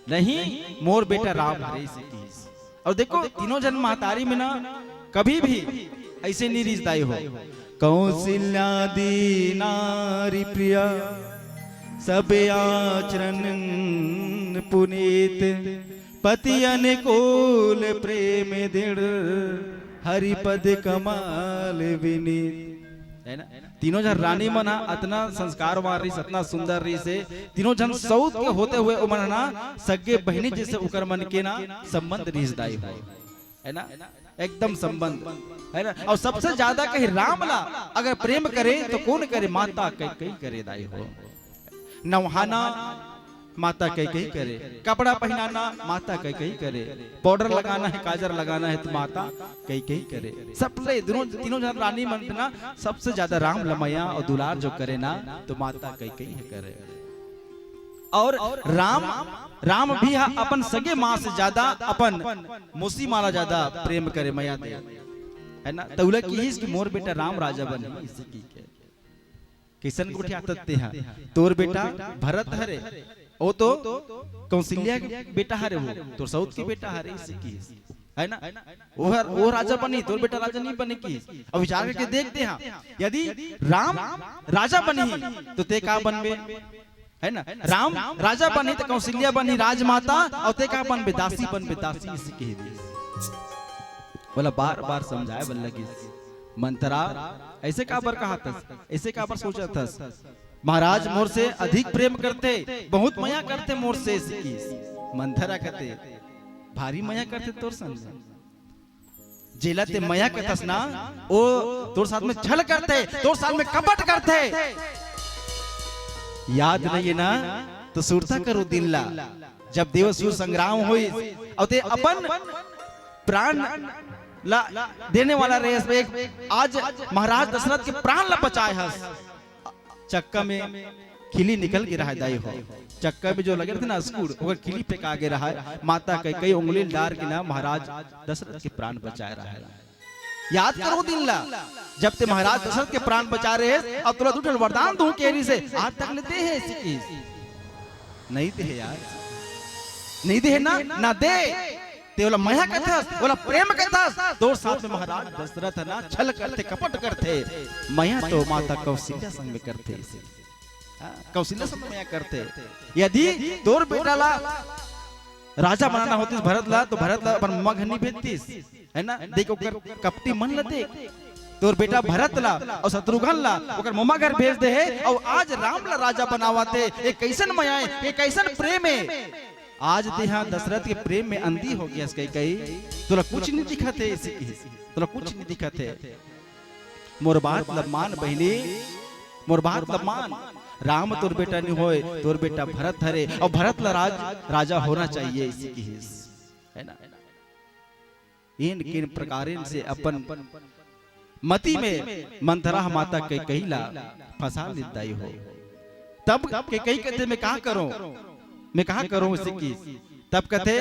नहीं, मोर बेटा राम हरे इसी की। और देखो तीनों जन्म महतारी में ना कभी भी ऐसे नहीं रिश्ताई हो, कौशल्यादि नारी प्रिया सब आचरण पुनीत, पति अनुकूल प्रेम दृढ़, हरिपद कमाल विनीत है ना। तीनों जन रानी मना इतना संस्कार मार रही, इतना सुंदर रही से, तीनों जन सऊत के होते हुए उमर ना सगे बहनी जैसे उकर मन के ना संबंध रिश्ताई हो है ना, एकदम संबंध है ना। और सबसे ज्यादा कहीं रामला अगर प्रेम करे तो कौन करे, माता कैकेयी करे दाई हो। नवहाना माता कैकेयी करे, कपड़ा पहनाना माता कैकेयी करे, पाउडर लगाना है काजर लगाना है तो माता कैकेयी करे। सबसे तीनों जन रानी मनना सबसे ज्यादा राम लमैया और दुलार जो करे ना तो माता कैकेयी करे। और राम भी अपन सगे माँ से ज्यादा अपन मौसी माला ज्यादा प्रेम करे मैया दे है ना। तौला की मोर बेटा राम राजा बने इसी की किशन को उठाते हैं, तोर बेटा भरत हरे, वो तो कौशल्या के बेटा हरे, वो तो सऊत के बेटा हरे इसी की है ना। वो राजा बनी, तोर बेटा राजा नहीं बने की। अब विचार करके देखते हैं, यदि राम राजा बनी तो ते का बनबे है ना, राम राजा बनी तो कौशल्या बनी राजमाता, और ते का बनबे दासी बनबे दासी इसी की। बोला बार बार समझाए बल्ला की मंत्रा ऐसे का बर कहा था, ऐसे का बर सोचा था, महाराज मोर से अधिक प्रेम करते, बहुत माया करते मोर से इसकी। मंथरा कहते भारी माया करते तोर संग, जेला ते माया करतस ना, ओ तोर साथ में छल करते, तोर साथ में कपट करते, याद नहीं है ना तो सुरता करो दिन ला, जब देवसुर संग्राम हुई और ते अपन प्राण ला देने वाला रहे, आज महाराज दशरथ के प्राण ला बचाए हस, चक्का में खिली निकल के रहा दाई हो, चक्का में जो लगे थे ना अस्कुर ओकर खिली पे आगे रहा, माता कई उंगली डार के ना महाराज दशरथ के प्राण बचाए रहा है। याद करो दिन ला जब ते महाराज दशरथ के प्राण बचा रहे हैं, अब तुला दूठल वरदान दूं केरी से आज तक लेते हैं इसी नहीं दे यार, नहीं दे ना ना दे ते बोला माया कथा, बोला प्रेम कथा, दो साथ में महाराज दशरथ ना छल करते कपट करते, माया तो माता कौशल्या संग में करते, कौशल्या संग माया करते। यदि तोर बेटा ला राजा बनाना होती भरत ला तो भरत ला अपन मग नहीं भेजतीस है ना। देखो कपटी मन ला देख, तोर बेटा भरत ला और शत्रुघ्न ला ओकर ममा घर भेज दे है, और आज राम ला राजा बनावाते, एक कैसन माया है, एक कैसन प्रेम है। आज देहा दशरथ के प्रेम में अंधी हो गया कई तोला कुछ नहीं दिखते, इसी तोला कुछ नहीं दिखते। मोर बात लमान बहनी, मोर बात लमान, राम तोर बेटा नहीं होए, तोर बेटा भरत हरे, और भरत ला राजा होना चाहिए इसी की है ना। इन किन प्रकार से अपन मति में मंथरा माता कैकेयी ला फंसा लेताई हो। तब कैकेयी कहते मैं कहा करूं, मैं कहा करूं इसी की। तब कहते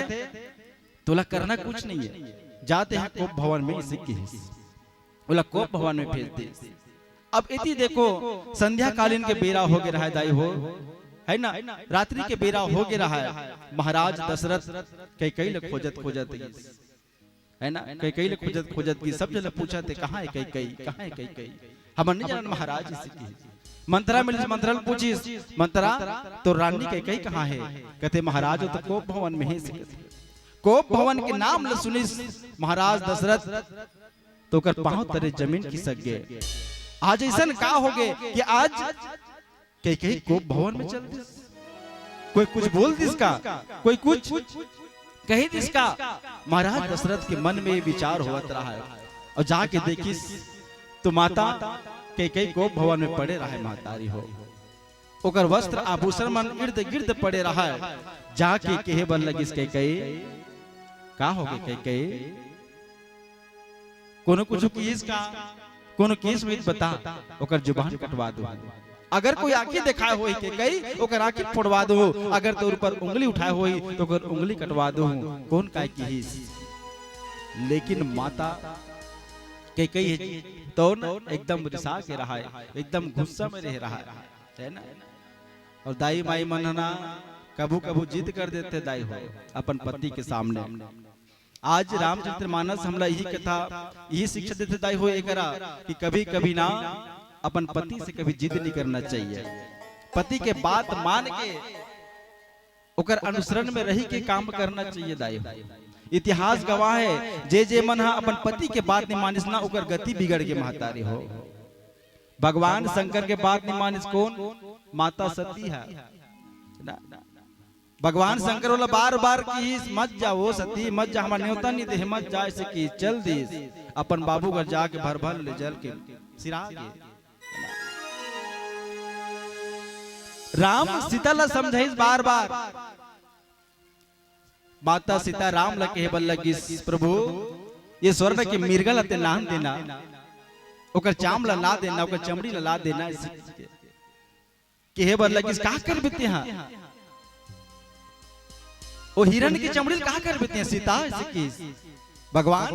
तोला करना कुछ नहीं है, जाते हैं कोप भवन में इसी की, बोला कोप भवन में भेज दे। अब इति देखो संध्या कालीन के बेरा हो गया रहा दाई हो है ना, रात्रि के बेरा हो गया रहा है। महाराज दशरथ कैकेयी ले खोजत खोजत है ना, कैकेयी ले खोजत की सब जन पूछा थे कहाँ है कैकेयी, कहाँ है कैकेयी, हम नहीं जानते महाराज इसी की। मंत्रा मिली, मंत्रा पूछी मंत्रा तो रानी कैकेयी कहाँ है, कहते महाराज तो कोप भवन में ही। कोप भवन के नाम सुनी महाराज दशरथ तो कर पांव तरे जमीन खिसक गए। आज ऐसा का हो गए कि आज कई कई कोप भवन में चल दिस, कोई कुछ बोल दिसका, कोई कुछ कही दिसका। महाराज दशरथ के मन में विचार होत रहा है और जाके देखिस तो माता कई कई कोप भवन में पड़े रहा है। महतारी हो ओकर वस्त्र आभूषण मन इर्द गिर्द पड़े रहा है। जाके कहे बन लगिस कई कई का हो गए, कई कई कोनो कुछ कीस का कोनो केस में बता ओकर जुबान कटवा दो। अगर कोई आंखें दिखाए होई के कई ओकर आंखें फोड़वा दो, अगर तोर पर उंगली उठाए होई तो ओकर उंगली कटवा दो। कौन काय की हिस। लेकिन माता के कई तो एकदम रिसा के रहा है, एकदम गुस्सा में रह रहा है ना। और दाई माई मनना कबू कबू जिद कर देते दाई हो अपन पति के सामने। आज रामचरितमानस हमला यही कथा यही शिक्षा देते दाई हो एकरा कि कभी कभी ना अपन पति से कभी जिद नहीं करना चाहिए। पति के बात मान के ओकर अनुसरण में रही के काम करना चाहिए दाई हो। इतिहास गवाह है जे जे मन अपन पति के बात नहीं मानिस ना ओकर गति बिगड़ के महतारी हो। भगवान शंकर के बात नहीं मानिस कौन, माता सती है ना। भगवान शंकर वाला बार बार की मत जाओ सती मत जा, हमारा न्योता नहीं दे मत जा ऐसे की चल दी अपन बाबू घर जाके भर भर ले जल के सिरा के। राम सीता ला समझाइस बार बार। माता सीता राम ला कहे बल लगिस प्रभु ये स्वर्ण के मिर्गल अते नाम देना, ओकर चाम ला ला देना, ओकर चमड़ी ला ला देना। कहे बल लगिस का कर बेते हां ओ हिरण की चमड़ी कहा कर बेते हैं सीता ऐसे की। भगवान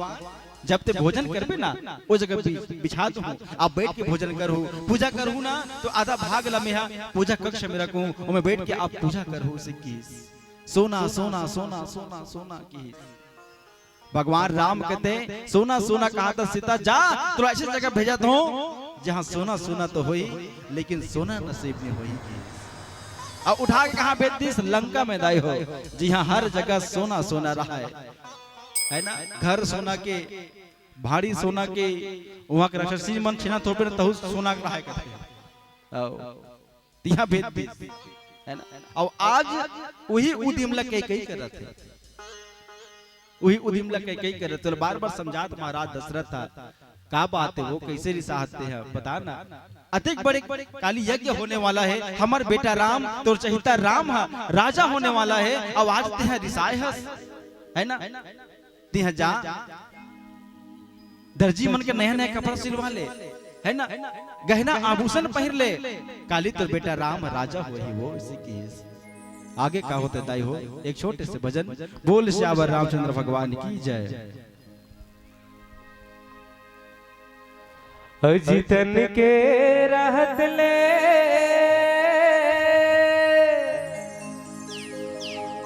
जब ते भोजन करबे ना ओ जगह बिछा दूं आप बैठ के भोजन करू, पूजा करू ना तो आधा भाग ला मेहा पूजा कक्ष में रखूं और मैं बैठ के आप पूजा करू उसे की। सोना सोना सोना सोना सोना की। भगवान राम कहते सोना सोना कहा था सीता जा तो ऐसी जगह भेजा दो जहां सोना सोना तो होई लेकिन सोना नसीब में होई। और उठा के कहा भेज दी लंका में दाई हो जी हाँ हर जगह सोना सोना रहा है ना। घर सोना के भारी सोना के वहां के राक्षसी मन छिना थोपे तहु सोना रहा है तिहा भेज दी है ना। और आज वही उद्यम ला कई करत है, वही उद्यम ला कई करत है। बार बार समझात महाराज दशरथ था का बात है वो कैसे रिसाहते हैं पता ना। अतिक बड़े काली यज्ञ होने वाला है, हमार बेटा राम तो चहिता राम राजा होने वाला है। अब आज ते रिसाए है ना ते जा दर्जी मन के नया नया कपड़ा सिलवा ले है ना, गहना आभूषण पहन ले। काली तो बेटा राम राजा हुए ही वो इसी की। आगे का होता दाई हो एक छोटे से भजन बोल श्यावर रामचंद्र भगवान की जय। अजितन के रहत ले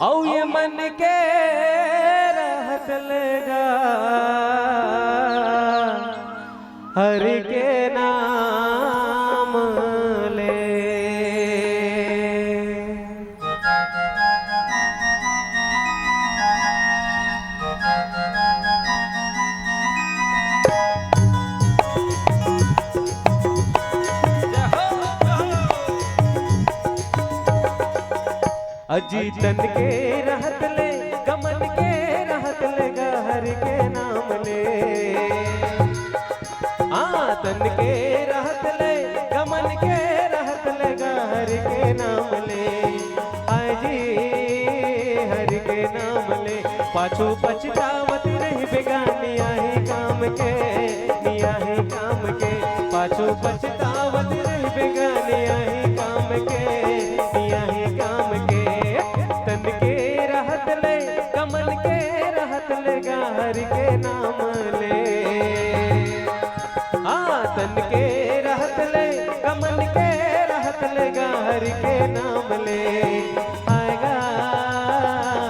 औ ये मन के रहत लेगा हर के नाम ले। अजीतन के रहत ले गमन के रहत लेगा हर के नाम ले। तन के रहत ले गमन के रहत लेगा हर के नाम ले। आजी हर के नाम ले पाछो पछतावत रही बेगानी आही काम के निया ही काम के। पाछो पछतावत रही बेगानी आही काम के निया ही काम के। तन के रहत ले कमल के रहत लेगा हर के नाम ले। तन के रहत ले कमल के रहत लेगा हर के नाम ले। आएगा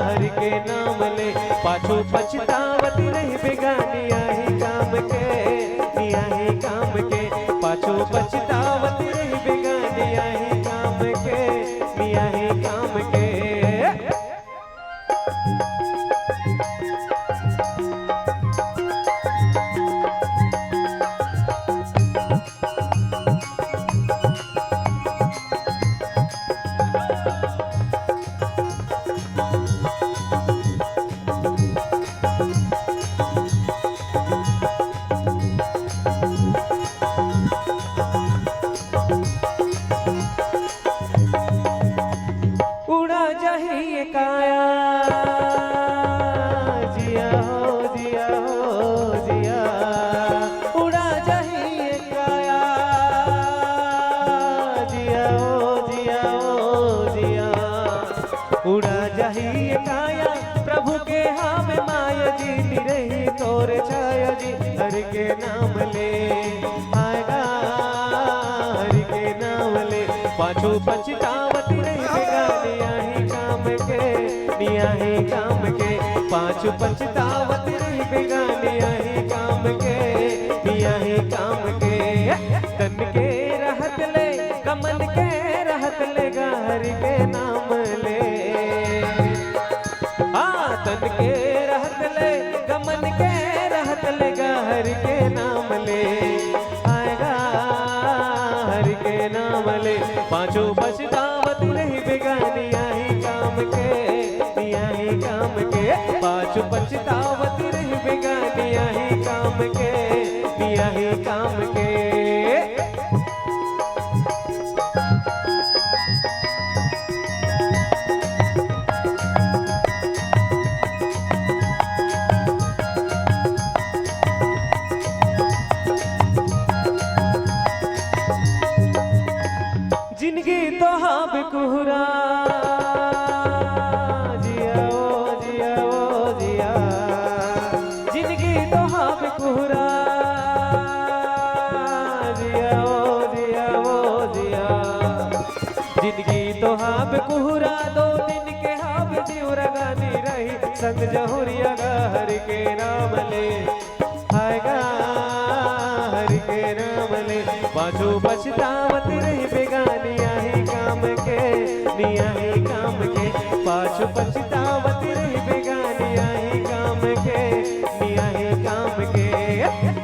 हर के नाम ले पाछो पछतावत नहीं बेगानी आही काम के निया ही काम के। पाछो पछतावत नहीं बेगानी आही काम के निया ही काम के। जाही काया जिया हो जिया हो जिया उड़ा जाही काया जिया हो जिया हो जिया उड़ा जाही काया प्रभु के हाँ में माया जीती रही तोरे छाया जी हर के नाम ले आएगा हर के नाम ले पाछू पछतावती नहीं बेगानिया ही काम के निया ही काम के पाछू पछतावती नहीं बेगानिया ही काम के निया ही काम के तन के रहत ले कमन के रहत ले हरि के नाम ले तन के रहत ले गमन के रहत ले हरि के नाम ले आएगा हरि के नाम ले पाछू पछतावत नहीं बेगानिया ही काम के निया ही काम के पाछू पछतावत नहीं बेगानिया ही काम के निया ही काम के जिंदगी तो हाँ बेकुहरा जिया ओ जिया ओ जिया जिंदगी तो हाँ बेकुहरा जिया ओ जिया ओ जिया जिंदगी तो हाँ बेकुहरा 2 दिन के हाँ बेदिवरा गानी रही संग जहुरिया गा हरि के नाम ले आएगा हरि के नाम ले पाछू पछतावत रही बेगानिया ही काम के निया ही काम के पाछू पछतावत रही बेगानिया ही काम के निया ही काम के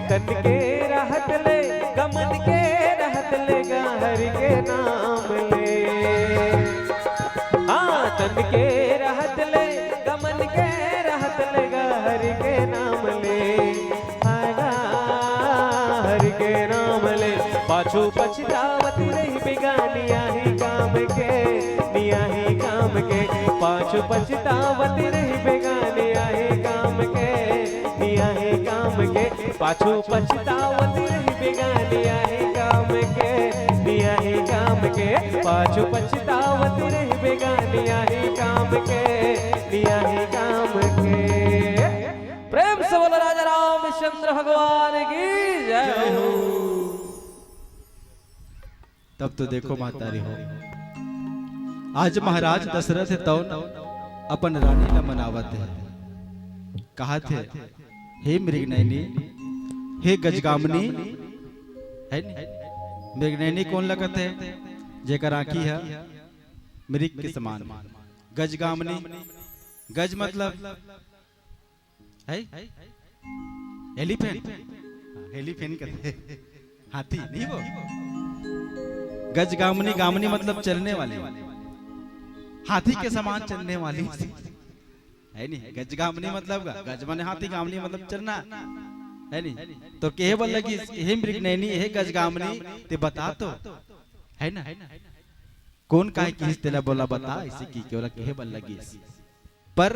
तन के रहत ले गमन के रहत ले हरि के नाम ले तन के रहत ले गमन के रहत ले हरि के नाम ले आएगा हरि के नाम ले पाछू पछतावत रही बेगानिया ही काम के निया ही काम के पाछू पछतावत रही बेगानिया ही काम के निया ही काम के पाछू पछतावत रही बेगानिया ही काम के निया ही काम के पाछू पछतावत रही बेगानिया ही काम के निया ही काम के प्रेम से बोलो राजा रामचंद्र भगवान की जय हो। तब तो देखो महतारी हो आज महाराज दशरथ तौन अपन रानी न मनावत है कहा थे हे मृगनयनी हे गजगामनी है मृगनयनी कौन लगत है जेकर आंखी है मृग के समान गजगामनी गज मतलब है एलिफेंट एलिफेंट कहते हाथी नहीं वो गजगामनी गामनी मतलब चलने वाले हाथी के समान चलने वाली है नहीं गजगामनी मतलब गज माने हाथी गामनी मतलब चलना है नहीं तो कहे बोल लगी हे मृगनयनी हे गजगामनी ते बता तो है ना कौन काहे की तेला बोला बता इसी की केवल कहे बोल लगी पर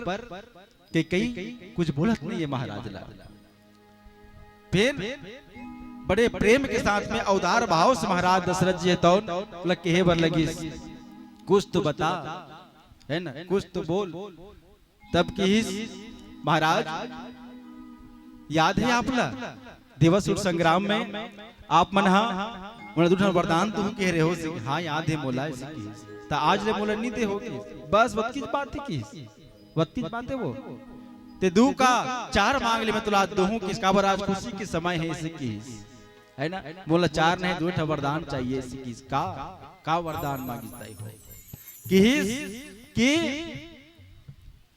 के कई कुछ बोलत नहीं है महाराज ला फिर बड़े प्रेम के साथ में अवतार भाव से महाराज दशरथ जी तो कहे बर लगी कुछ तो बता है ना कुछ तो बोल तब की महाराज याद है आपला दिवस संग्राम में आप मन वरदान तुम कह रहे हो हाँ याद है मोला तो आज ले मोला नहीं दे हो बस वक्त की बात है की वक्त की बात है वो ते दू का 4 मांग ले मैं तुला दूं किसका बर आज खुशी के समय है इसी की है ना बोला 4 नहीं 2 वरदान चाहिए इसी की का वरदान मांगी कि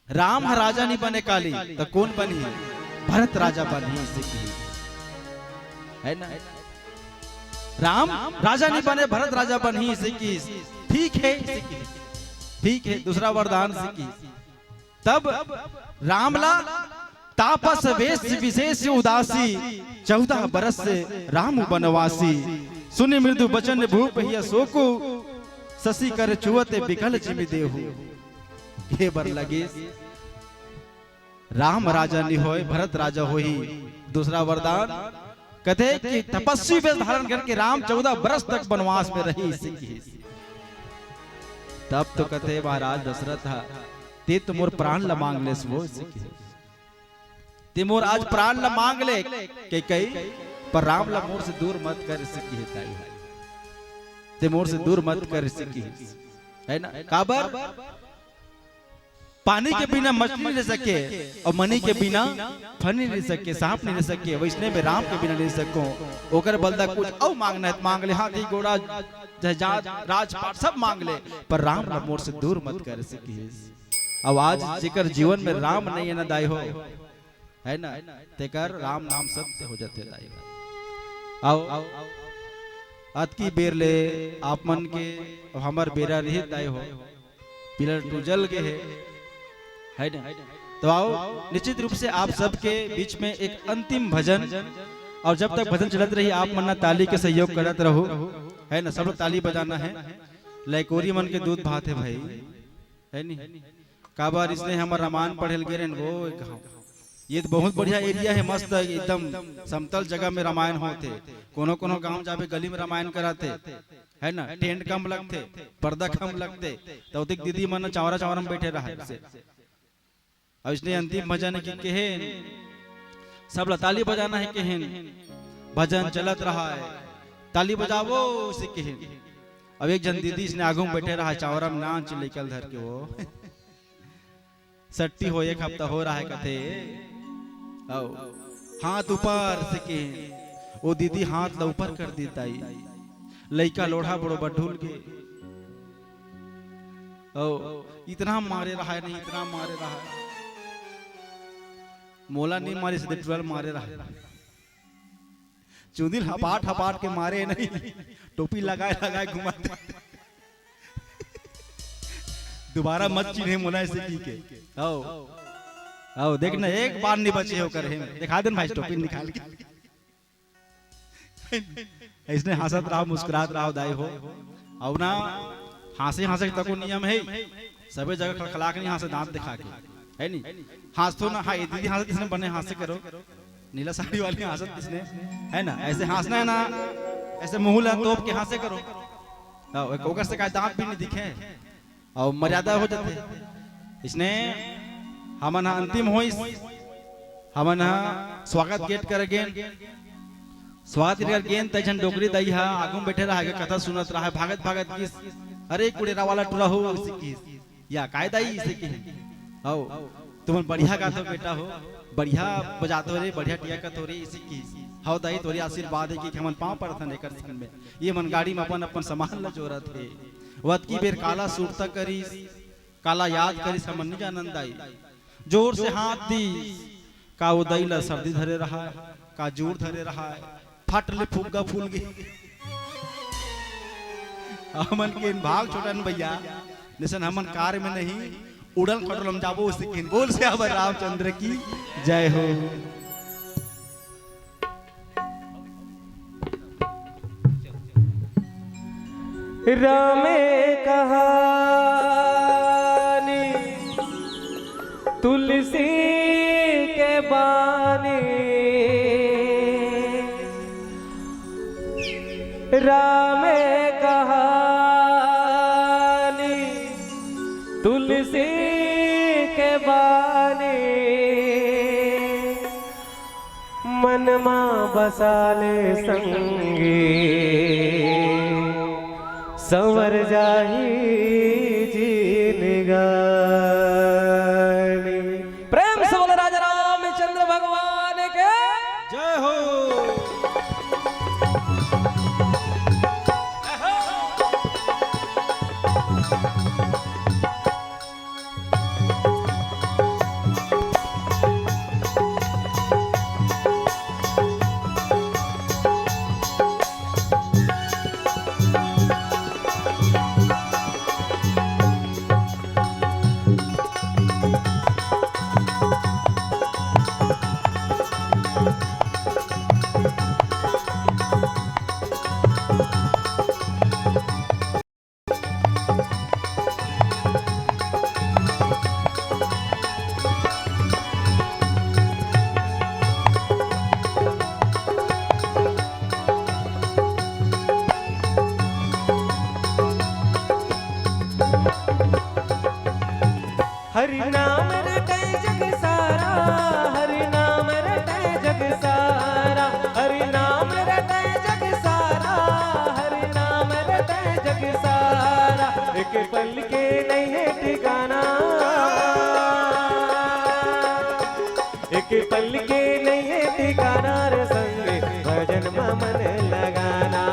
राम राजा नहीं बने काली तो कौन बनी भरत राजा बनी इसी की है ना राम राजा नहीं बने भरत राजा बनी इसी की ठीक है इसी की ठीक है दूसरा वरदान इसी की तब रामला तापस वेश विशेष उदासी 14 बरस से राम बनवासी सुनि मृदु बचन भूप ही शोको शशि कर चुवते विकल जिमि देहु के बर लगे राम राजा नि होय भरत राजा होई। दूसरा वरदान कहते कि तपस्वी वेश धारण करके राम 14 वर्ष तक वनवास में रही। तब तो कहते महाराज दशरथ ते तो मोर प्राण ल मांग ले वो ते मोर आज प्राण ल मांग ले के कई पर राम ल मोर से दूर मत कर सकी है ते मोर से दूर मत कर सकी है ना। काबर पानी के बिना मछली नहीं रह सके और मनी के बिना फल नहीं रह सके, सांप नहीं रह सके, वैष्णव में राम के बिना नहीं सको। ओकर बलदा कुछ औ मांगना है मांग ले, हाथी घोड़ा जहाज राजपाट सब मांग ले पर राम न मोर से दूर मत कर सकी। अब आज जेकर जीवन में राम नहीं है ना दाई हो है ना तेकर राम नाम सत्य हो जाते दाई। आओ आज की बेर ले आप मन के हमार बेरा रही दाई हो पिलर टू जल के है ना। तो आओ निश्चित रूप से आप सबके बीच में एक अंतिम भजन, और जब तक भजन चलत रही आप मन्ना ताली के सहयोग करत रहो है ना। सब लोग ताली बजाना है। लयकोरी मन के दूध भात है भाई है नी। काबार इसने हमारा रामायण पढ़े गे वो ये तो बहुत बढ़िया एरिया है, मस्त एकदम समतल जगह में रामायण होते। कोनो कोनो गांव जाबे गली में रामायण कराते है ना। टेंट कम लगते, पर्दा कम लगते, तो दीदी मन चावरा चावरा में बैठे रहा है। अब इसने अंतिम भजन की केहन सब ताली बजाना है केहन भजन चलत रहा है ताली बजावो उसे केहन। अब एक जन दीदी इसने आगू में बैठे रहा चावरा में नाच लेकर धर के वो सट्टी हो एक हफ्ता हो रहा है कथे हाथ ऊपर से केहन वो दीदी हाथ ला ऊपर कर देता ही लइका लोढ़ा बड़ो ढूल के इतना मारे रहा है नहीं इतना मारे रहा है मोला नहीं मारे सीधे टुरल मारे रहा चुंदिल हपाट हपाट के मारे नहीं टोपी लगाए लगाए घुमाते दोबारा मत चिन्हे मोला ऐसे की के आओ आओ देखना एक बार नहीं बचे हो कर दिखा देना भाई टोपी निकाल के इसने हंसत रहा मुस्कुरात रहा दाई हो और ना हंसे हंसे तक नियम है सभी जगह खड़खड़ाक नहीं हंसे दांत दिखा के है नी हंस तो ना। हाँ ये दीदी हंसत इसने बने हंसे करो नीला साड़ी वाली हंसत इसने है ना ऐसे हंसना है ना ऐसे मुंह ला तोप के हंसे करो ओकर से का दांत भी नहीं दिखे और मर्यादा हो जाते। इसने हमन अंतिम हो हमन स्वागत गेट कर गेन स्वागत कर गेन तजन डोकरी दई हा आगू बैठे रहा कथा सुनत रहा भागत भागत किस अरे कुड़ेरा वाला टुरा हो या कायदाई से की आओ तुम बढ़िया गाते हो बेटा हो बढ़िया बजाते हो रे बढ़िया टिया का तो रे इसी की हाउ दाई तोरी आशीर्वाद है कि हमन पांव पर थन एकर संग में ये मन गाड़ी में अपन अपन सामान ल जोरत है वत की बेर काला सूरता करी काला याद करी हमन नहीं जानंद आई जोर से हाथ दी का वो दई ला सर्दी धरे रहा है का जोर धरे रहा है फट ले फुग्गा फूल गई हमन के भाग छोटन भैया निशन हमन कार में नहीं उड़ल खटल हम जाबो उसके बोल से अब रामचंद्र की जय हो। रामे कहानी तुलसी के बानी रामे कहानी तुलसी के बानी मन मां बसाले संगी संवर जाही जिनगानी। प्रेम से बोले राजा रामचंद्र भगवान के जय हो। हरि नाम रटे जग सारा, हरि नाम रटे जग सारा, हरि नाम रटे जग सारा, हरि नाम रटे जग सारा। एक पल के नहीं है ठिकाना, एक पल के नहीं है ठिकाना रे संग भजन में मन लगाना।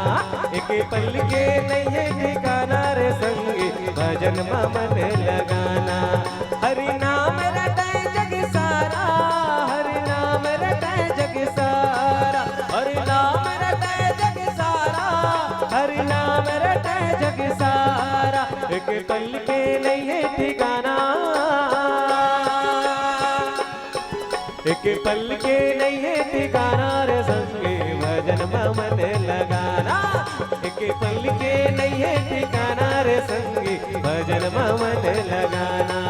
एक पल के नहीं है ठिकाना रे संग भजन में मन लगाना। हरि नाम रटे जग सारा, हरि नाम रटे जग सारा, हरि नाम रटे जग सारा, हरि नाम रटे जग सारा। एक पल के नहीं है ठिकाना, एक पल के नहीं है ठिकाना रे संगे भजन में मन लगाना। एक पल के नहीं है ठिकाना रे संगे भजन में मन लगाना।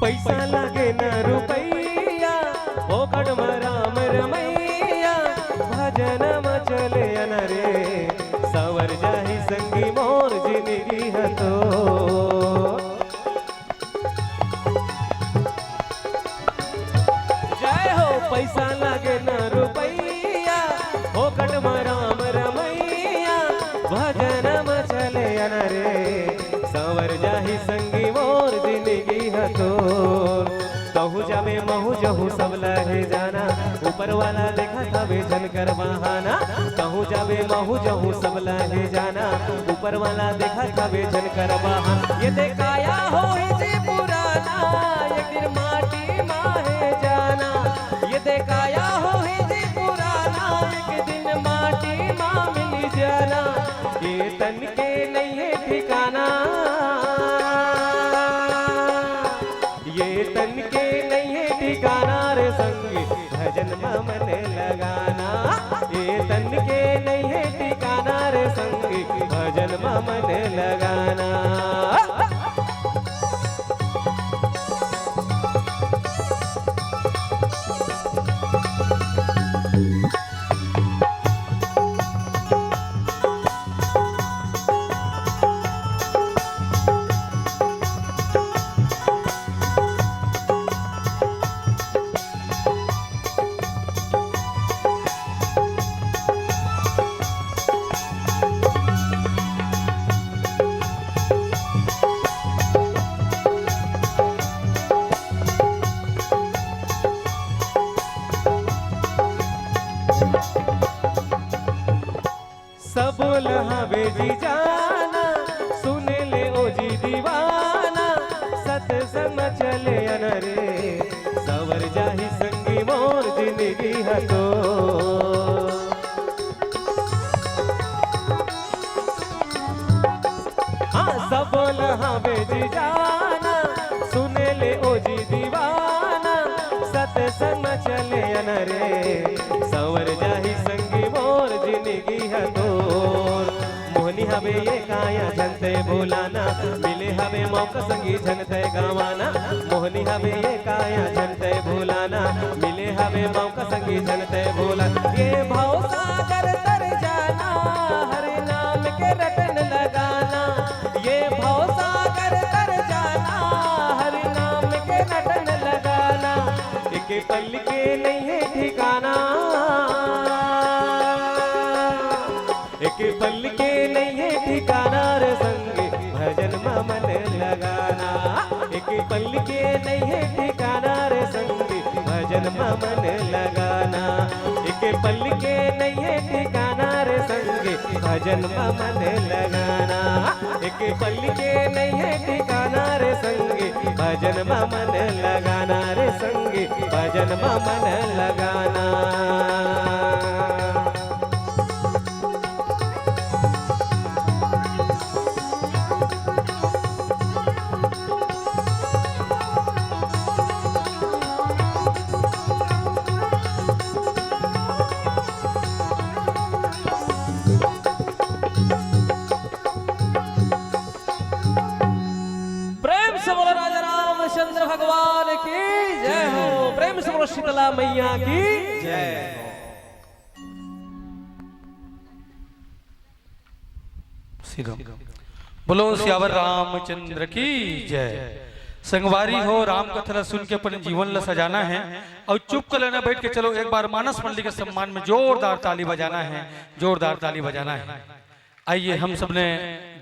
पैसा लागे न रुपैया ओ कड़म राम रमैया। भजन में चले न रे सवर जाहि संगी मोर जिंदगी हतो। जय हो पैसा लागे न रुपैया ओ कड़म राम रमैया। भजन में चले न रे सवर जाहि संगी मोर जिंदगी हतो। कहूँ जावे महू जहू सब लहे जाना, ऊपर वाला देखा तबे जन कर बहाना। कहूँ जावे महू जहू सब लहे जाना, ऊपर वाला देखा तबे जन कर बहाना। ये देखाया हो जे पुराना, एक दिन माटी माहे जाना। ये देखाया हो जे पुराना, एक दिन माटी माँ मिल जाना। ये तन के नहीं है ठिकाना, ये तन के नहीं है ठिकाना रे संगी भजन में मन लगाना। ये तन के नहीं है ठिकाना रे संगी भजन में मन लगाना। सब लहावे जी जाना, सुन ले ओ जी दीवाना। सत्संग चले अनरे सवर जाहि संगी मोर जिंदगी हतो। हाँ सब लहावे जी जाना, सुन ले ओ जी दीवाना। सत्संग चले अनरे सवर जाहि संगी मोर जिंदगी हतो। मोहनी हवे ये काया जनते भूलाना, मिले हवे मौका संगी जनते गावाना। मोहनी हवे ये काया जनते भूलाना, मिले हवे मौका संगी जनते भूलाना। ये भाव सागर तर जाना, हरे नाम के रटन लगाना। ये भाव सागर तर जाना, हरे नाम के रटन लगाना। एक पल के नहीं है ठिकाना, एक पल के नहीं है ठिकाना रे संगे भजन में मन लगाना। एक पल के नहीं है ठिकाना रे संगे भजन में मन लगाना। एक पल के नहीं है ठिकाना रे संगे भजन में मन लगाना। एक पल के नहीं है ठिकाना रे संगे भजन में मन लगाना रे संगे भजन में मन लगाना। रामचंद्र भगवान की जय हो। प्रेम से बोलो शीतला मैया की जय हो। बोलो सियावर रामचंद्र की जय। संगवारी हो राम कथा सुन के अपने जीवन ला सजाना है और चुप कर लेना, बैठ के चलो एक बार मानस मंडली के सम्मान में जोरदार ताली बजाना है, जोरदार ताली बजाना है। आइए हम सबने